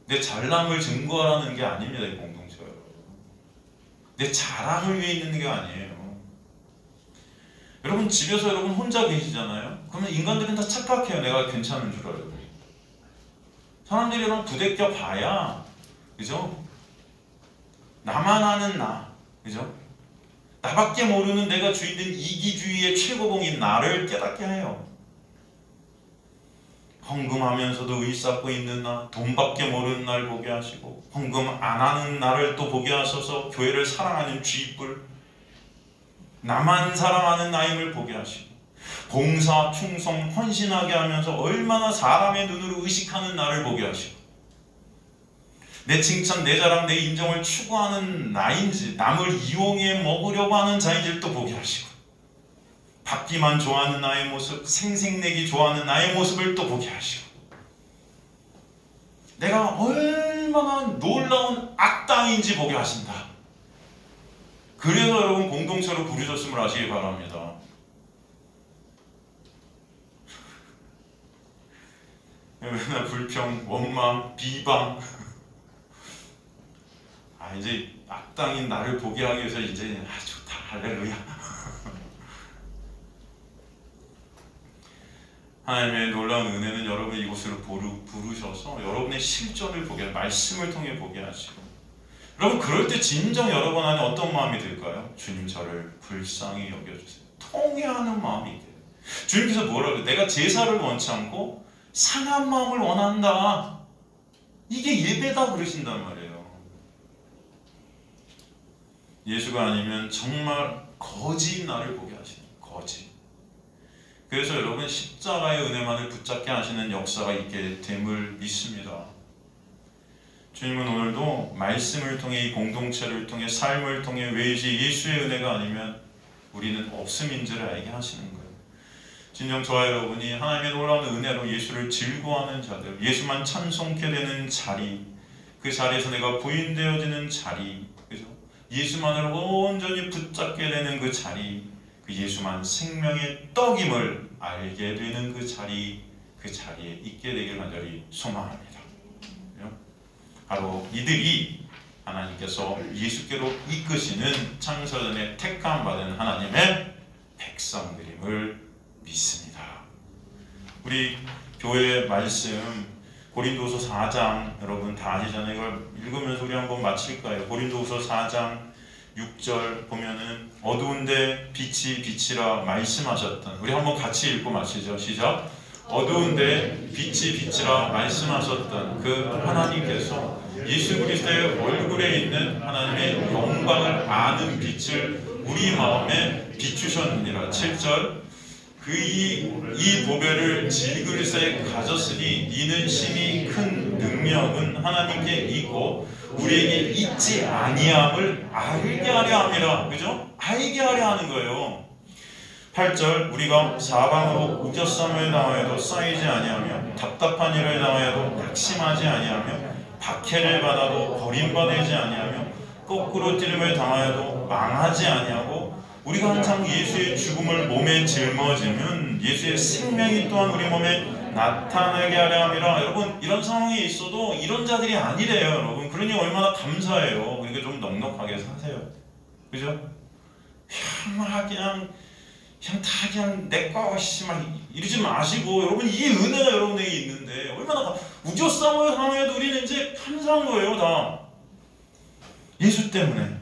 내 잘남을 증거하라는 게 아닙니다. 이 공동체가 내 자랑을 위해 있는 게 아니에요. 여러분 집에서 여러분 혼자 계시잖아요. 그러면 인간들은 다 착각해요. 내가 괜찮은 줄 알고. 사람들이 여러분 부대껴 봐야, 그죠? 나만 아는 나, 그죠? 나밖에 모르는 내가 주인된 이기주의의 최고봉인 나를 깨닫게 해요. 헌금하면서도 의쌓고 있는 나, 돈밖에 모르는 날 보게 하시고, 헌금 안 하는 나를 또 보게 하셔서 교회를 사랑하는 쥐뿔, 나만 사랑하는 나임을 보게 하시고, 봉사, 충성, 헌신하게 하면서 얼마나 사람의 눈으로 의식하는 나를 보게 하시고, 내 칭찬, 내 자랑, 내 인정을 추구하는 나인지 남을 이용해 먹으려고 하는 자인지를 또 보게 하시고, 받기만 좋아하는 나의 모습, 생색내기 좋아하는 나의 모습을 또 보게 하시고, 내가 얼마나 놀라운 악당인지 보게 하신다. 그래서 여러분 공동체로 부르셨음을 아시기 바랍니다. 맨날 불평, 원망, 비방, 이제 악당인 나를 보게 하기 위해서 이제 좋다, 할렐루야. 하나님의 놀라운 은혜는 여러분 이곳으로 부르셔서 여러분의 실존을 보게, 말씀을 통해 보게 하시고, 여러분 그럴 때 진정 여러분 안에 어떤 마음이 들까요? 주님 저를 불쌍히 여겨주세요. 통회하는 마음이 돼요. 주님께서 뭐라고 해요? 내가 제사를 원치 않고 상한 마음을 원한다. 이게 예배다 그러신단 말이에요. 예수가 아니면 정말 거짓 나를 보게 하시는 거짓. 그래서 여러분 십자가의 은혜만을 붙잡게 하시는 역사가 있게 됨을 믿습니다. 주님은 오늘도 말씀을 통해 이 공동체를 통해 삶을 통해 외지 예수의 은혜가 아니면 우리는 없음인지를 알게 하시는 거예요. 진정 저와 여러분이 하나님의 놀라운 은혜로 예수를 즐거워하는 자들, 예수만 찬송케 되는 자리, 그 자리에서 내가 부인되어지는 자리, 그죠? 예수만을 온전히 붙잡게 되는 그 자리, 그 예수만 생명의 떡임을 알게 되는 그 자리에 있게 되길 간절히 소망합니다. 바로 이들이 하나님께서 예수께로 이끄시는 창세전에 택함 받은 하나님의 백성들임을 믿습니다. 우리 교회 말씀 고린도후서 4장 여러분 다 아시잖아요. 이걸 읽으면서 우리 한번 마칠까요? 고린도후서 4장 6절 보면은 어두운데 빛이라 말씀하셨던, 우리 한번 같이 읽고 마치죠. 시작. 어두운데 빛이라 말씀하셨던 그 하나님께서 예수 그리스도의 얼굴에 있는 하나님의 영광을 아는 빛을 우리 마음에 비추셨느니라. 7절 이 보배를 질그릇에 가졌으니 이는 심히 큰 능력은 하나님께 있고 우리에게 있지 아니함을 알게 하려 함이라. 그죠? 알게 하려 하는 거예요. 8절 우리가 사방으로 우겨싸움을 당하여도 쌓이지 아니하며 답답한 일을 당하여도 낙심하지 아니하며 박해를 받아도 버림받지 아니하며 거꾸로 찌름을 당하여도 망하지 아니하고 우리가 항상 예수의 죽음을 몸에 짊어지면 예수의 생명이 또한 우리 몸에 나타나게 하려 함이라. 여러분 이런 상황에 있어도 이런 자들이 아니래요. 여러분 그러니 얼마나 감사해요. 그러니까 좀 넉넉하게 사세요. 그죠? 그냥 내꺼 막 이러지 마시고 여러분 이 은혜가 여러분에게 있는데 얼마나 우겨싸움을 당해도 우리는 이제 감사한 거예요. 다 예수 때문에.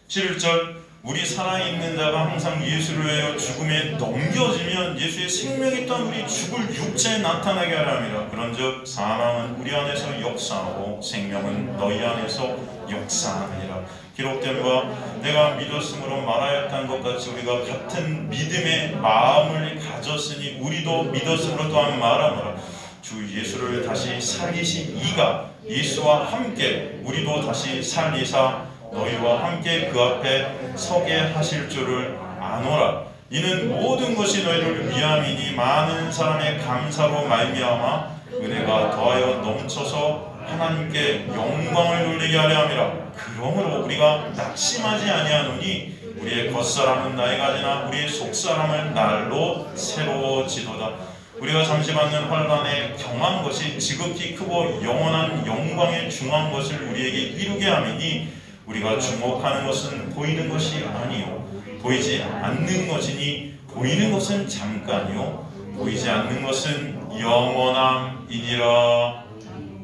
11절 우리 살아있는 자가 항상 예수를 위하여 죽음에 넘겨지면 예수의 생명이 또한 우리 죽을 육체에 나타나게 하려 함이라. 그런즉 사망은 우리 안에서 역사하고 생명은 너희 안에서 역사하느니라. 기록된 바 내가 믿었으므로 말하였던 것 같이 우리가 같은 믿음의 마음을 가졌으니 우리도 믿었으므로 또한 말하노라. 주 예수를 다시 살리신 이가 예수와 함께 우리도 다시 살리사 너희와 함께 그 앞에 서게 하실 줄을 아노라. 이는 모든 것이 너희를 위함이니 많은 사람의 감사로 말미암아 은혜가 더하여 넘쳐서 하나님께 영광을 돌리게 하려 함이라. 그러므로 우리가 낙심하지 아니하노니 우리의 겉사람은 나이가 지나 우리의 속사람은 날로 새로워지도다. 우리가 잠시 받는 환난에 경한 것이 지극히 크고 영원한 영광에 중한 것을 우리에게 이루게 함이니 우리가 주목하는 것은 보이는 것이 아니요 보이지 않는 것이니 보이는 것은 잠깐이요 보이지 않는 것은 영원함이니라.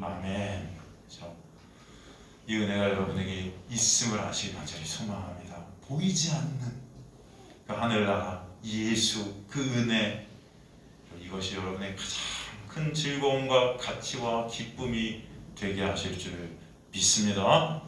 아멘. 이 은혜가 여러분에게 있음을 아시기 간절히 소망합니다. 보이지 않는 그 하늘나라 예수 그 은혜, 이것이 여러분의 가장 큰 즐거움과 가치와 기쁨이 되게 하실 줄 믿습니다.